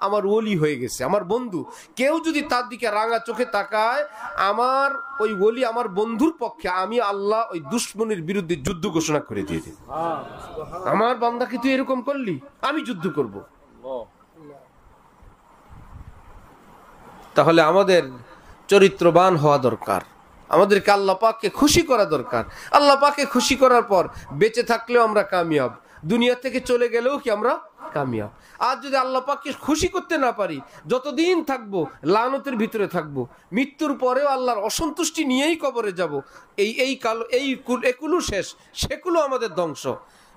আমার ওলি হয়ে গেছে, আমার বন্ধু, কেউ যদি তার দিকে রাঙা চোখে তাকায়, আমার ওই ওলি, আমার বন্ধুর পক্ষে আমি আল্লাহ ওই দুশমনের বিরুদ্ধে যুদ্ধ ঘোষণা করে দিয়ে দিই। আমার বান্দাকে তুই এরকম করলি, আমি যুদ্ধ করব। তাহলে আমাদের চরিত্রবান হওয়া দরকার, আমাদেরকে আল্লাহ পাককে খুশি করা দরকার। আল্লাহ পাককে খুশি করার পর বেঁচে থাকলেও আমরা কামিয়াব, দুনিয়া থেকে চলে গেলেও কি আমরা কামিয়াব। আর যদি আল্লাহ পাককে খুশি করতে না পারি, যতদিন থাকবো লানতের ভিতরে থাকবো, মৃত্যুর পরেও আল্লাহর অসন্তুষ্টি নিয়েই কবরে যাব। একুলো শেষ, সেকুলো আমাদের ধ্বংস।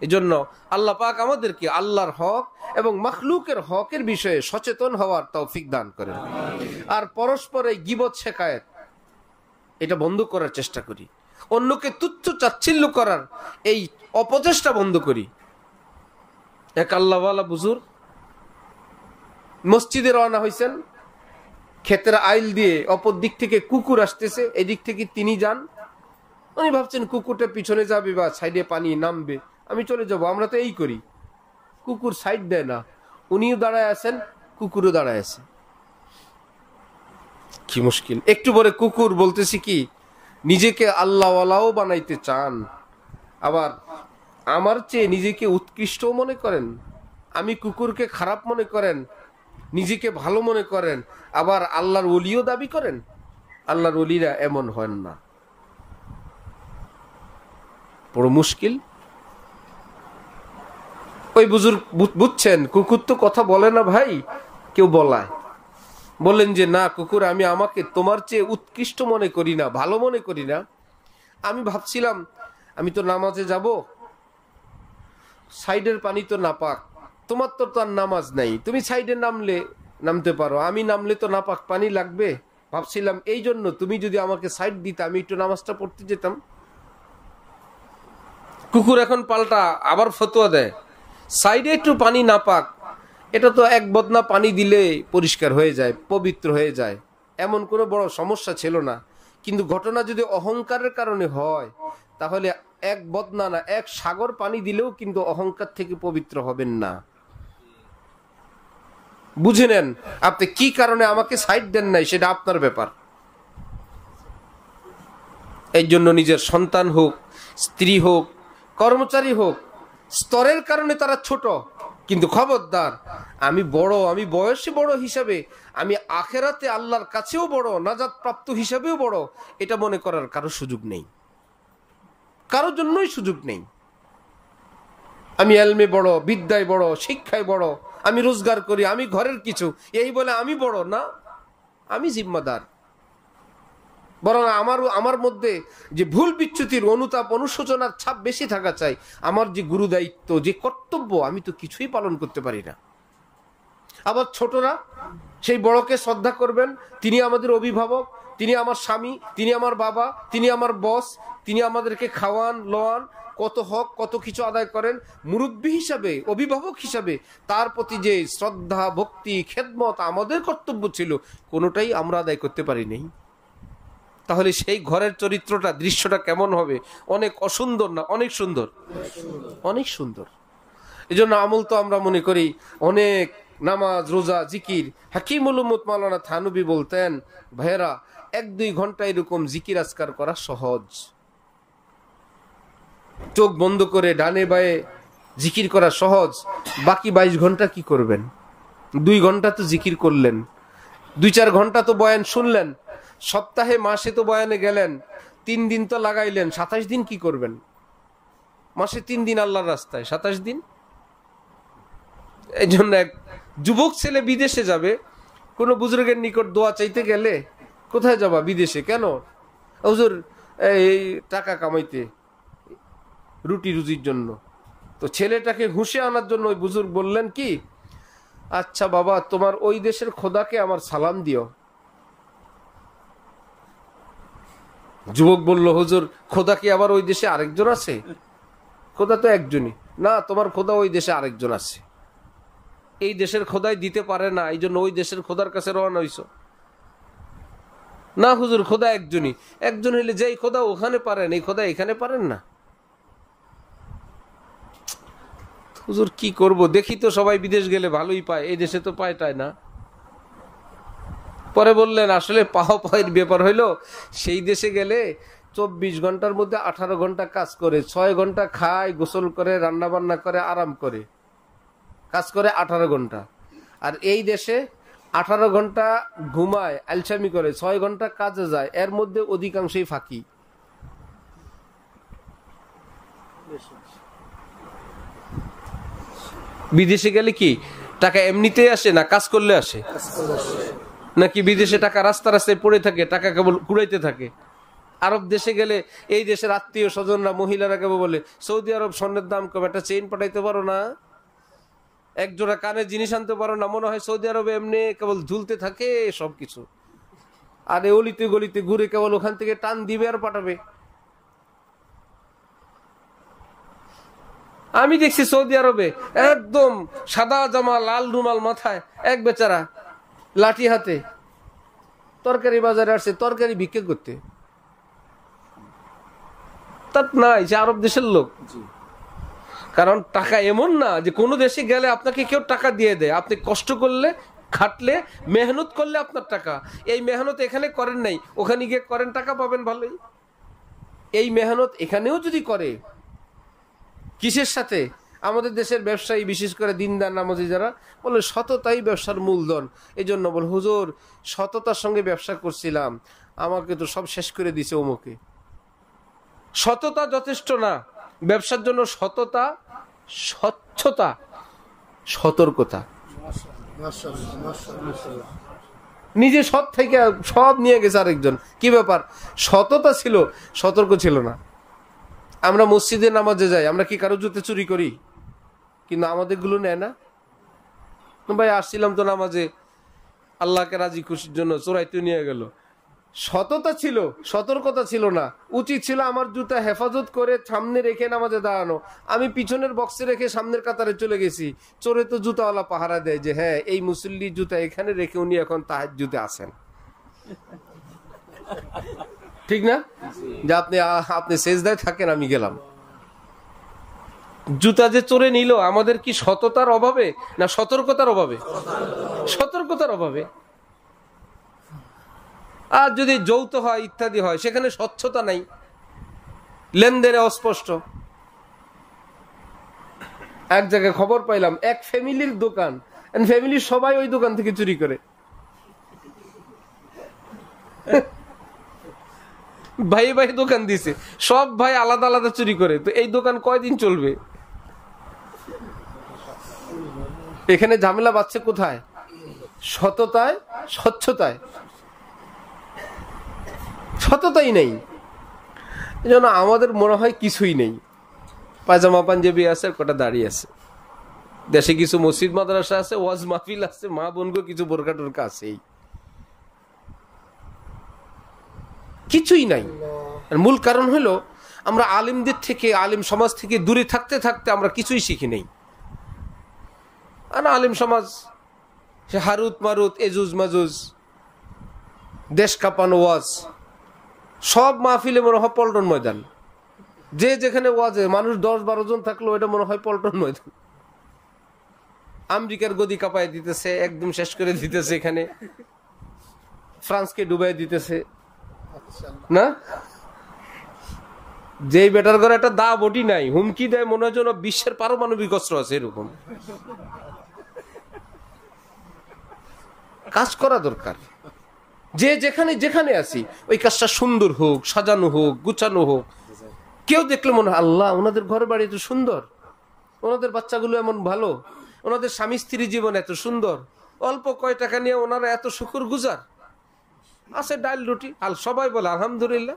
এই জন্য আল্লাহ পাক আমাদেরকে আল্লাহর হক এবং মাখলুকের হকের বিষয়ে সচেতন হওয়ার তৌফিক দান করেন। আর পরস্পর এই গীবত শেখায়েত, এটা বন্ধ করার চেষ্টা করি। অন্যকে তুচ্ছ চাচ্ছিল্য করার এই অপচেষ্টা বন্ধ করি। এক আল্লাহওয়ালা বুজুর্গ মসজিদে রওনা হয়েছেন, ক্ষেতের আইল দিয়ে অপর দিক থেকে কুকুর আসতেছে, এদিক থেকে তিনি যান। উনি ভাবছেন কুকুরটা পিছনে যাবে বা সাইডে পানি নামবে, আমি চলে যাব, আমরা তো এই করি। কুকুর সাইড দেয় না, উনিও দাঁড়ায় আছেন, কুকুরও দাঁড়ায় আছে। কি মুশকিল। একটু পরে কুকুর বলতেছি কি, নিজেকে আল্লাহওয়ালাও বানাইতে চান, আবার আমার চেয়ে নিজেকে উৎকৃষ্ট মনে করেন, আমি কুকুরকে খারাপ মনে করেন, নিজেকে ভালো মনে করেন, আবার আল্লাহর ওলিও দাবি করেন। আল্লাহর ওলিরা এমন হন না। বড় মুশকিল। ওই বুজুর্গ বুঝছেন কুকুর তো কথা বলে না ভাই, কেউ বলায়। বললেন যে না কুকুর, আমি আমাকে তোমার চেয়ে উৎকৃষ্ট মনে করি না, ভালো মনে করি না। আমি ভাবছিলাম আমি তো নামাজে যাব, সাইডের পানি তো নাপাক, তোমার তো আর নামাজ নাই, তুমি সাইডে নামতে পারো, আমি নামলে তো নাপাক পানি লাগবে। ভাবছিলাম এই জন্য তুমি যদি আমাকে সাইড দিতে আমি একটু নামাজটা পড়তে যেতাম। কুকুর এখন পাল্টা আবার ফতোয়া দেয় সাইডে একটু পানি নাপাক, এটা তো এক বদনা পানি দিলে পরিষ্কার হয়ে যায়, পবিত্র হয়ে যায়, এমন কোনো বড় সমস্যা ছিল না। কিন্তু ঘটনা যদি অহংকারের কারণে হয় তাহলে এক বদনা না, এক সাগর পানি দিলেও কিন্তু অহংকার থেকে পবিত্র হবেন না। বুঝে নেন আপনি কি কারণে আমাকে সাইড দেন নাই, সেটা আপনার ব্যাপার। এই জন্য নিজের সন্তান হোক, স্ত্রী হোক, কর্মচারী হোক, স্তরের কারণে তারা ছোট, কিন্তু খবরদার আমি বড়, আমি বয়সে বড় হিসাবে, আমি আখেরাতে আল্লাহর কাছেও বড়, নাজাত প্রাপ্ত হিসাবেও বড়, এটা মনে করার কারো সুযোগ নেই, কারোর জন্যই সুযোগ নেই। আমি এলমে বড়, বিদ্যায় বড়, শিক্ষায় বড়, আমি রোজগার করি, আমি ঘরের কিছু, এই বলে আমি বড় না, আমি জিম্মাদার। বরং আমার মধ্যে যে ভুল বিচ্যুতির অনুতাপ, অনুশোচনার ছাপ বেশি থাকা চাই। আমার যে গুরু দায়িত্ব, যে কর্তব্য, আমি তো কিছুই পালন করতে পারি না। আবার ছোটরা সেই বড়কে শ্রদ্ধা করবেন, তিনি আমাদের অভিভাবক, তিনি আমার স্বামী, তিনি আমার বাবা, তিনি আমার বস, তিনি আমাদেরকে খাওয়ান লোয়ান, কত হক কত কিছু আদায় করেন। মুরব্বী হিসাবে, অভিভাবক হিসাবে তার প্রতি যে শ্রদ্ধা, ভক্তি, খেদমত আমাদের কর্তব্য ছিল, কোনোটাই আমরা আদায় করতে পারি নাই। তাহলে সেই ঘরের চরিত্রটা, দৃশ্যটা কেমন হবে? অনেক অসুন্দর না অনেক সুন্দর? অনেক সুন্দর। এই জন্য আমল তো আমরা মনে করি অনেক, নামাজ, রোজা, জিকির। হাকিমুল উম্মত মাওলানা থানবী বলতেন, ভাইয়েরা 1-2 ঘন্টা এরকম জিকির আজকার করা সহজ। চোখ বন্ধ করে ডানে বায়ে জিকির করা সহজ। বাকি 22 ঘন্টা কি করবেন? 2 ঘন্টা তো জিকির করলেন, 2-4 ঘন্টা তো বয়ান শুনলেন, সপ্তাহে মাসে তো বয়ানে গেলেন, 3 দিন তো লাগাইলেন, 27 দিন কি করবেন? মাসে 3 দিন আল্লাহর রাস্তায়, 27 দিন। এই জন্য এক যুবক ছেলে বিদেশে যাবে, কোনো বুজুর্গের নিকট দোয়া চাইতে গেলে, কোথায় যাবা? বিদেশে। কেন? হুজুর এই টাকা কামাইতে, রুটি রুজির জন্য। তো ছেলেটাকে ঘুষে আনার জন্য ওই বুজুর্গ বললেন কি, আচ্ছা বাবা, তোমার ওই দেশের খোদাকে আমার সালাম দিও। যুবক বলল, হুজুর খোদা কি আবার ওই দেশে আরেকজন আছে? খোদা তো একজনই। না, তোমার খোদা ওই দেশে আরেকজন আছে, এই দেশের খোদাই দিতে পারে না, এই জন্য ওই দেশের খোদার কাছে রওনা হইছো। না হুজুর, খোদা একজনই। একজন হইলে যেই খোদা ওখানে পারেন, এই খোদা এখানে পারেন না। হুজুর কি করব, দেখি তো সবাই বিদেশ গেলে ভালোই পায়, এই দেশে তো পায়টাই না। পরে বললেন, আসলে পাওয়ার ব্যাপার হইলো, সেই দেশে গেলে 24 ঘন্টার মধ্যে 18 ঘন্টা কাজ করে, 6 ঘন্টা খায়, গোসল করে, রান্না বান্না করে, আরাম করে, কাজ করে 18 ঘন্টা। আর এই দেশে 18 ঘন্টা ঘুমায়, আলসামি করে, 6 ঘন্টা কাজে যায়, এর মধ্যে অধিকাংশই ফাঁকি। বিদেশে গেলে কি টাকা এমনিতেই আসে না কাজ করলে আসে? নাকি বিদেশে টাকা রাস্তা রাস্তায় পড়ে থাকে, টাকা কেবল কুড়াইতে থাকে? আরব দেশে গেলে এই দেশের আত্মীয় স্বজনরা, মহিলারা কেবল বলে, সৌদি আরব স্বর্ণের দাম কম, একটা চেইন পাঠাইতে পারো না, এক জোড়া কানের জিনিস আনতে পারো না? মনে হয় সৌদি আরবে এমনি কেবল ঝুলতে থাকে সবকিছু, আর অলিতে গলিতে ঘুরে কেবল ওখান থেকে টান দিবে আর পাঠাবে। আমি দেখছি সৌদি আরবে একদম সাদা জামা, লাল রুমাল মাথায়, এক বেচারা লাঠি হাতে তরকারি বাজারে আসছে, তরকারি বিক্রি করতে। তার নাই, যে আরব দেশের লোক। কারণ টাকা এমন না যে কোনো দেশে গেলে আপনাকে কেউ টাকা দিয়ে দেয়। আপনি কষ্ট করলে, খাটলে, মেহনত করলে আপনার টাকা। এই মেহনত এখানে করেন নাই, ওখানে গিয়ে করেন, টাকা পাবেন ভালোই। এই মেহনত এখানেও যদি করে, কিসের সাথে? আমাদের দেশের ব্যবসায়ী, বিশেষ করে দিনদার নামাজি যারা, বলে সততাই ব্যবসার মূলধন। এই জন্য বল, হুজুর সততার সঙ্গে ব্যবসা করছিলাম, আমাকে তো সব শেষ করে দিছে অমুকে। সততা যথেষ্ট না, ব্যবসার জন্য সততা, স্বচ্ছতা, সতর্কতা। নিজে সৎ থেকে সব নিয়ে গেছে আরেকজন। কি ব্যাপার? সততা ছিল, সতর্ক ছিল না। আমরা মসজিদে নামাজে যাই, আমরা কি কারো জুতে চুরি করি? কিন্তু আমাদের গুলো নেয় না। ভাই আসছিলাম তো নামাজে, আল্লাহকে রাজি খুশির জন্য চোরাইতে নিয়ে গেল। সততা ছিল, সতর্কতা ছিল না। উচিত ছিল আমার জুতা হেফাজত করে সামনে রেখে নামাজে দাঁড়ানো। আমি পিছনের বক্সে রেখে সামনের কাতারে চলে গেছি। চোরে তো জুতাওয়ালা পাহারা দেয় যে হ্যাঁ এই মুসল্লি জুতা এখানে রেখে উনি এখন তাহাজ্জুদে আসেন, ঠিক না? যে আপনি সেজদায় থাকেন, আমি গেলাম। জুতা যে চোরে নিল, আমাদের কি সততার অভাবে না সতর্কতার অভাবে? সতর্কতার অভাবে। আর যদি যৌথ হয় ইত্যাদি হয়, সেখানে স্বচ্ছতা নাই, লেনদেনে অস্পষ্ট। এক জায়গায় খবর পাইলাম, এক ফ্যামিলির দোকান, ফ্যামিলির সবাই ওই দোকান থেকে চুরি করে। ভাই ভাই দোকান দিছে, সব ভাই আলাদা আলাদা চুরি করে। তো এই দোকান কয়দিন চলবে? এখানে ঝামেলা বাড়ছে কোথায়? সততায়, স্বচ্ছতায়। সততাই নেই, এই জন্য আমাদের মনে হয় কিছুই নেই। পায়জামা পাঞ্জাবি আছে, কটা দাঁড়িয়ে আছে। দেশে কিছু মসজিদ মাদ্রাসা আছে, ওয়াজ মাহফিল আছে, মা বোনগো কিছু বোরকা টোরকা আছেই, কিছুই নাই। মূল কারণ হলো আমরা আলিমদের থেকে, আলিম সমাজ থেকে দূরে থাকতে থাকতে আমরা কিছুই শিখি নেই। আর আলিম সমাজ সে হারুত মারুত, এজুজ মাজুজ, দেশ কাঁপানো ওয়াজ, সব মাহফিলে মনে হয় পল্টন ময়দান। যে যেখানে ওয়াজে মানুষ 10-12 জন থাকলো, এটা মনে হয় পল্টন ময়দান। আমেরিকার গদি কাঁপায় দিতেছে, একদম শেষ করে দিতেছে, এখানে ফ্রান্সকে ডুবাই দিতেছে না। যেই বেটার ঘরে একটা দা বটি নাই, হুমকি দেয় মনে হয় যেন বিশ্বের পারমাণবিক অস্ত্র আছে, এরকম কাজ করা দরকার। যে যেখানে যেখানে আছি ওই কাজটা সুন্দর হোক, সাজানো হোক, গুছানো হোক। কেউ দেখলে মনে হয় আল্লাহ, ওনাদের ঘর বাড়ি এত সুন্দর, ওনাদের বাচ্চাগুলো এমন ভালো, ওনাদের স্বামী স্ত্রী জীবন এত সুন্দর, অল্প কয় টাকা নিয়ে ওনারা এত শুকর গুজার আছে, ডাল রুটি আল সবাই বলে আলহামদুলিল্লাহ।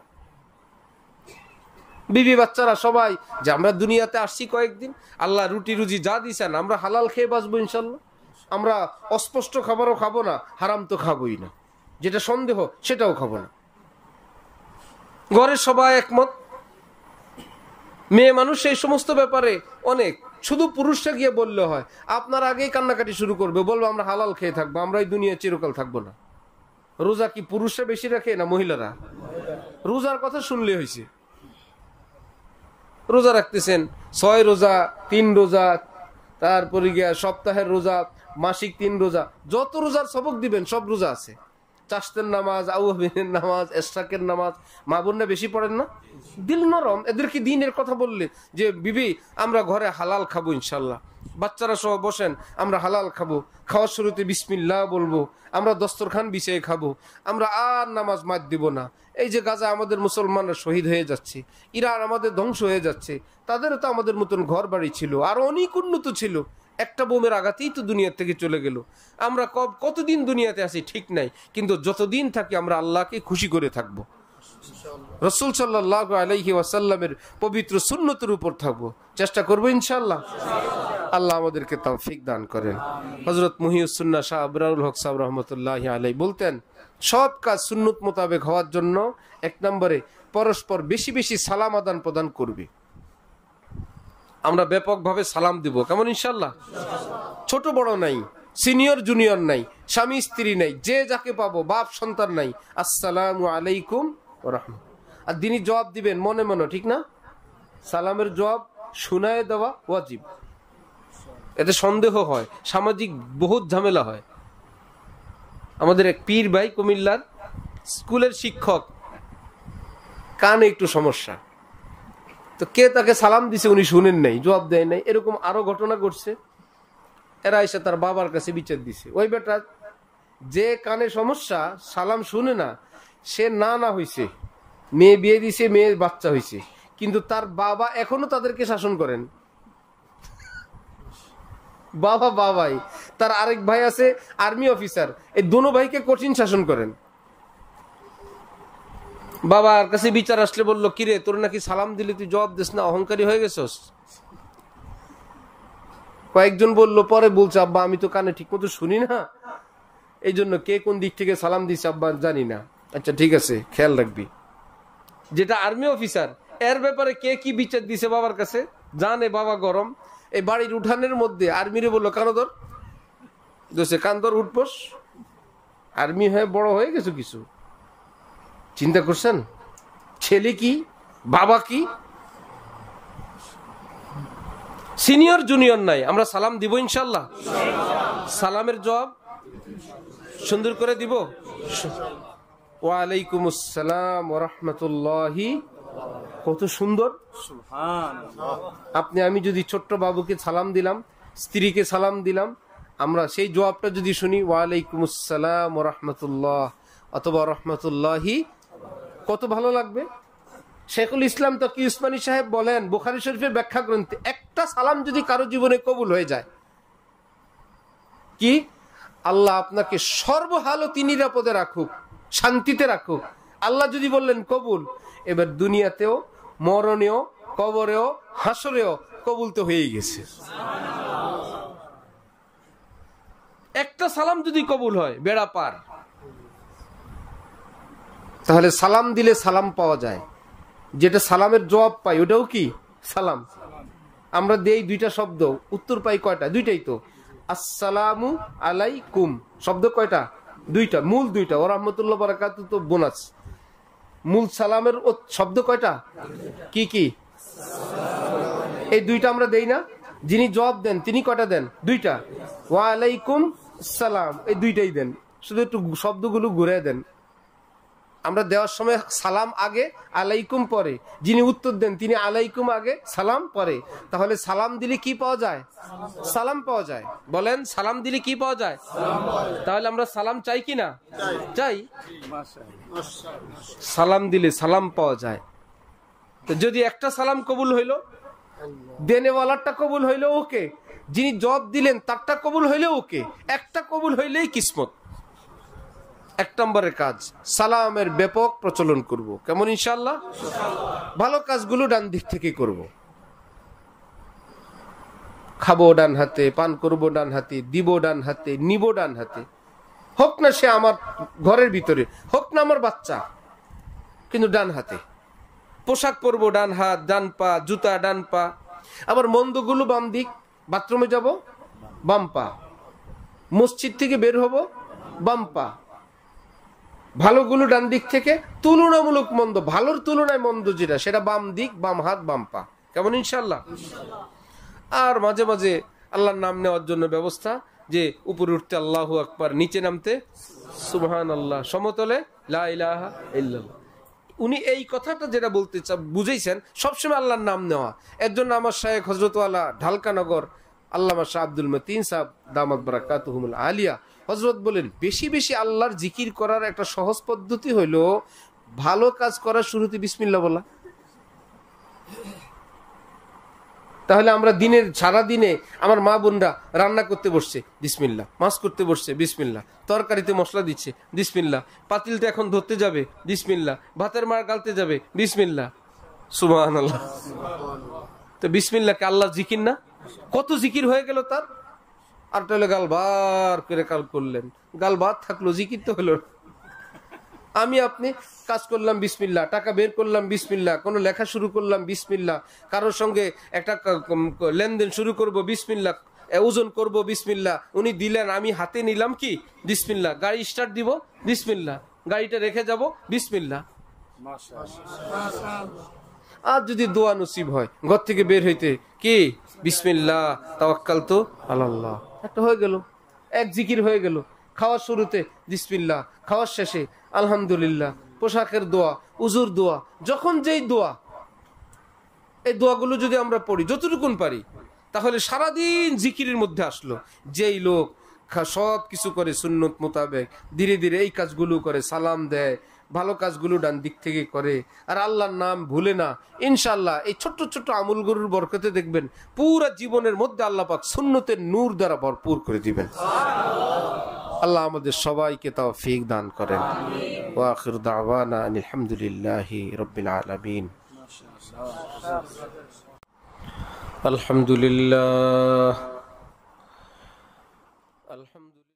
বিবি বাচ্চারা সবাই যে আমরা দুনিয়াতে আসছি কয়েকদিন, আল্লাহ রুটি রুজি যা দিছেন আমরা হালাল খেয়ে বাঁচবো ইনশাল্লাহ। আমরা অস্পষ্ট খাবারও খাবো না, হারাম তো খাবোই না, যেটা সন্দেহ সেটাও খাবো না। ঘরের সবাই একমত। মেয়ে মানুষ এই সমস্ত ব্যাপারে অনেক, শুধু পুরুষরা গিয়ে বললে হয়, আপনার আগেই কান্নাকাটি শুরু করবে, বলবো আমরা হালাল খেয়ে থাকবো, আমরা এই দুনিয়া চিরকাল থাকবো না। রোজা কি পুরুষরা বেশি রাখে না মহিলারা? রোজার কথা শুনলে হয়েছে। রোজা রাখতেছেন, 6 রোজা, 3 রোজা, তারপরে গিয়া সপ্তাহের রোজা, মাসিক 3 রোজা, যত রোজার সবক দিবেন সব রোজা আছে। চাষতের নামাজ, আউয়াবিনের নামাজ, এশরাকের নামাজ, মা বোনরা বেশি পড়েন না? দিল নরম। এদেরকে দিনের কথা বললে যে বিবি আমরা ঘরে হালাল খাবো ইনশাল্লাহ, বাচ্চারা সহ বসেন আমরা হালাল খাবো, খাওয়ার শুরুতে বিসমিল্লাহ বলবো, আমরা দস্তরখান বিছিয়ে খাবো, আমরা আর নামাজ মাত দিব না। এই যে গাজা আমাদের মুসলমানরা শহীদ হয়ে যাচ্ছে, ইরান আমাদের ধ্বংস হয়ে যাচ্ছে, তাদেরও তো আমাদের মতন ঘর বাড়ি ছিল, আর অনেক উন্নত ছিল, একটা বোমের আঘাতেই তো দুনিয়া থেকে চলে গেল। আমরা কতদিন দুনিয়াতে আছি ঠিক নাই, কিন্তু যতদিন থাকি আমরা আল্লাহকে খুশি করে থাকবো, রাসূল সাল্লাল্লাহু আলাইহি ওয়াসাল্লামের পবিত্র সুন্নতের উপর থাকবো, চেষ্টা করবো ইনশাআল্লাহ। আল্লাহ আমাদেরকে তৌফিক দান করেন। হযরত মুহিউস সুন্নাহ শাহ আবরারুল হক সাহেব রহমতুল্লাহি আলাইহি বলতেন, সব কাজ সুন্নত মোতাবেক হওয়ার জন্য 1 নম্বরে পরস্পর বেশি বেশি সালাম আদান প্রদান করবে। আমরা ব্যাপকভাবে সালাম দিব, কেমন ইনশাআল্লাহ? ছোট বড় নাই, সিনিয়র জুনিয়র নাই, স্বামী স্ত্রী নাই, যে যাকে পাবো, বাপ সন্তান নাই, আসসালামু আলাইকুম ওয়া রাহমাতুল্লাহ। আর দিনই জবাব দিবেন মনে মনে, ঠিক না? সালামের জবাব শুনায় দেওয়া ওয়াজিব। এতে সন্দেহ হয়, সামাজিক বহুত ঝামেলা হয়। আমাদের এক পীর ভাই কুমিল্লার স্কুলের শিক্ষক, কানে একটু সমস্যা, তো কে তাকে সালাম দিছে উনি শুনেন নাই, জবাব দেয় নাই, এরকম আরো ঘটনা ঘটছে। এরা এসে তার বাবার কাছে বিচার দিছে, ওই বেটা যে কানে সমস্যা সালাম শুনে না, সে না হইছে, মেয়ে বিয়ে দিছে, মেয়ের বাচ্চা হইছে, কিন্তু তার বাবা এখনো তাদেরকে শাসন করেন। বাবা বাবাই, তার আরেক ভাই আছে আর্মি অফিসার, এই দোনো ভাইকে কঠিন শাসন করেন। বাবার কাছে বিচার আসলে বললো, কিরে তোর নাকি সালাম দিলে তুই জবাব দিস না, অহংকারী হয়ে গেছস? কয়েকজন বললো, পরে বলছে আব্বা আমি তো কানে ঠিক মতো শুনি না, এই জন্য কে কোন দিক থেকে সালাম দিছে আব্বা জানি না। আচ্ছা ঠিক আছে, খেয়াল রাখবি। যেটা আর্মি অফিসার, এর ব্যাপারে কে কি বিচার দিছে বাবার কাছে জানে। বাবা গরম, এই বাড়ির উঠানের মধ্যে আর্মিরে বললো কানদর দোষে, কান্দর উঠবস। আর্মি হয়ে বড় হয়ে গেছো কিছু চিন্তা করছেন? ছেলে কি বাবা কি, সিনিয়র জুনিয়র নাই। আমরা সালাম দিব ইনশাল্লাহ। সালামের জবাব সুন্দর করে দিব। ওয়ালাইকুম আসসালাম ওয়া রাহমাতুল্লাহি। কত সুন্দর। আপনি আমি যদি ছোট্ট বাবুকে সালাম দিলাম, স্ত্রীকে সালাম দিলাম, আমরা সেই জবাবটা যদি শুনি ওয়ালাইকুম আসসালাম ওয়া রাহমাতুল্লাহ অথবা রাহমাতুল্লাহি, কত ভালো লাগবে। শেখুল ইসলাম তকি উসমানী সাহেব বলেন বুখারী শরীফের ব্যাখ্যা গ্রন্থে, একটা সালাম যদি কারো জীবনে কবুল হয়ে যায়, কি আল্লাহ আপনাকে সর্বহালতি নিরাপদে রাখুক, শান্তিতে রাখুক। আল্লাহ যদি বললেন কবুল, এবার দুনিয়াতেও, মরণেও, কবরেও, হাসরেও কবুল তো হয়েই গেছে। একটা সালাম যদি কবুল হয় বেড়া পার। তাহলে সালাম দিলে সালাম পাওয়া যায়, যেটা সালামের জবাব পাই ওটাও কি সালাম। আমরা দেই দুইটা শব্দ, উত্তর পাই কয়টা? দুইটাই তো। আসসালামু আলাইকুম শব্দ কয়টা? দুইটা, মূল দুইটা। ওয়া রাহমাতুল্লাহি ওয়া বারাকাতুহু তো বোনাস। মূল সালামের শব্দ কয়টা? কি কি? এই দুইটা আমরা দেই না। যিনি জবাব দেন তিনি কয়টা দেন? দুইটা। ওয়া আলাইকুম সালাম, এই দুইটাই দেন, শুধু একটু শব্দগুলো ঘুরে দেন। আমরা দেওয়ার সময় সালাম আগে, আলাইকুম পরে। যিনি উত্তর দেন তিনি আলাইকুম আগে, সালাম পরে। তাহলে সালাম দিলে কি পাওয়া যায়? সালাম পাওয়া যায়। বলেন সালাম দিলে কি পাওয়া যায়? তাহলে আমরা সালাম চাই কি না? চাই। সালাম দিলে সালাম পাওয়া যায়। তো যদি একটা সালাম কবুল হইল, দেনেওয়ালারটা কবুল হইল ওকে, যিনি জবাব দিলেন তারটা কবুল হইলে ওকে, একটা কবুল হইলেই কিসমত। এক নম্বরের কাজ, সালামের ব্যাপক প্রচলন করব। কেমন? ইনশাআল্লাহ। ভালো কাজগুলো ডান দিক থেকে করব। খাবো ডান হাতে, পান করবো ডান হাতে, দিব ডান হাতে, নিব ডান হাতে। হোক না সে আমার ঘরের ভিতরে, হোক না আমার বাচ্চা, কিন্তু ডান হাতে। পোশাক পরবো ডান হাত, ডান পা, জুতা ডান পা। আবার মন্দগুলো বাম দিক, বাথরুমে যাব বাম পা, মসজিদ থেকে বের হব বাম পা। ভালোগুলো ডান দিক থেকে, তুলনামূলক মন্দ, ভালোর তুলনায় মন্দ যেটা সেটা বাম দিক, বাম হাত, বাম পা। কেমন? ইনশাল্লাহ। আর মাঝে মাঝে আল্লাহর নাম নেওয়ার জন্য ব্যবস্থা, যে উপরে উঠতে আল্লাহু আকবার, নিচে নামতে সুবহানাল্লাহ, সমতলে লা ইলাহা ইল্লাল্লাহ। উনি এই কথাটা যেটা বলতে বুঝেছেন, সবসময় আল্লাহর নাম নেওয়া। এর জন্য আমার শায়েখ হযরতওয়ালা ঢালকানগর আল্লামা শাহ আব্দুল মতিন সাহেব দামাত বারাকাতুহুমুল আলিয়া হযরত বলেন, বেশি বেশি আল্লাহর জিকির করার একটা সহজ পদ্ধতি হইল ভালো কাজ করার শুরুতে বিসমিল্লাহ বলা। তাহলে আমরা দিনের সারা দিনে, আমার মা বোনরা রান্না করতে বসছে বিসমিল্লাহ, মাছ করতে বসছে বিসমিল্লাহ, তরকারিতে মশলা দিচ্ছে বিসমিল্লাহ, পাতিলটা এখন ধরতে যাবে বিসমিল্লাহ, ভাতের মার গালতে যাবে বিসমিল্লাহ, সুবহানাল্লাহ। তো বিসমিল্লাহকে আল্লাহর জিকির না? কত জিকির হয়ে গেল তার। আর তাহলে গালবার করে কাল করলেন, গালবার থাকলো, জিকির তো হলো। আমি আপনি কাজ করলাম বিসমিল্লাহ, টাকা বের করলাম বিসমিল্লাহ, কোনো লেখা শুরু করলাম বিসমিল্লাহ, কারোর সঙ্গে একটা লেনদেন শুরু করব বিসমিল্লাহ, ওজন করব বিসমিল্লাহ, উনি দিলেন আমি হাতে নিলাম কি বিসমিল্লাহ, গাড়ি স্টার্ট দিব বিসমিল্লাহ, গাড়িটা রেখে যাব বিসমিল্লাহ। আর যদি দোয়া নসিব হয় ঘর থেকে বের হইতে, কি বিসমিল্লাহ তাওয়াক্কালতু আলাল্লাহ, একটা হয়ে গেল, এক জিকির হয়ে গেল। খাওয়ার শুরুতে বিসমিল্লাহ, খাওয়ার শেষে আলহামদুলিল্লাহ, পোশাকের দোয়া, উজুর দোয়া, যখন যেই দোয়া, এই দোয়াগুলো যদি আমরা পড়ি যতটুকুন পারি, তাহলে সারাদিন জিকিরের মধ্যে আসলো। যেই লোক সব কিছু করে সুন্নত মোতাবেক, ধীরে ধীরে এই কাজগুলো করে, সালাম দেয়, ভালো কাজগুলো ডান দিক থেকে করে আর আল্লাহর নাম ভুলে না, ইনশাআল্লাহ এই ছোট্ট ছোট্ট আমলগুলোর বরকতে দেখবেন পুরা জীবনের মধ্যে আল্লাহ পাক সুন্নতের নূর দ্বারা ভরপুর করে দিবেন। আল্লাহ আমাদের সবাইকে তৌফিক দান করেন। ওয়া আখির দাওয়ানা আলহামদুলিল্লাহি রাব্বিল আলামিন। আলহামদুলিল্লাহ।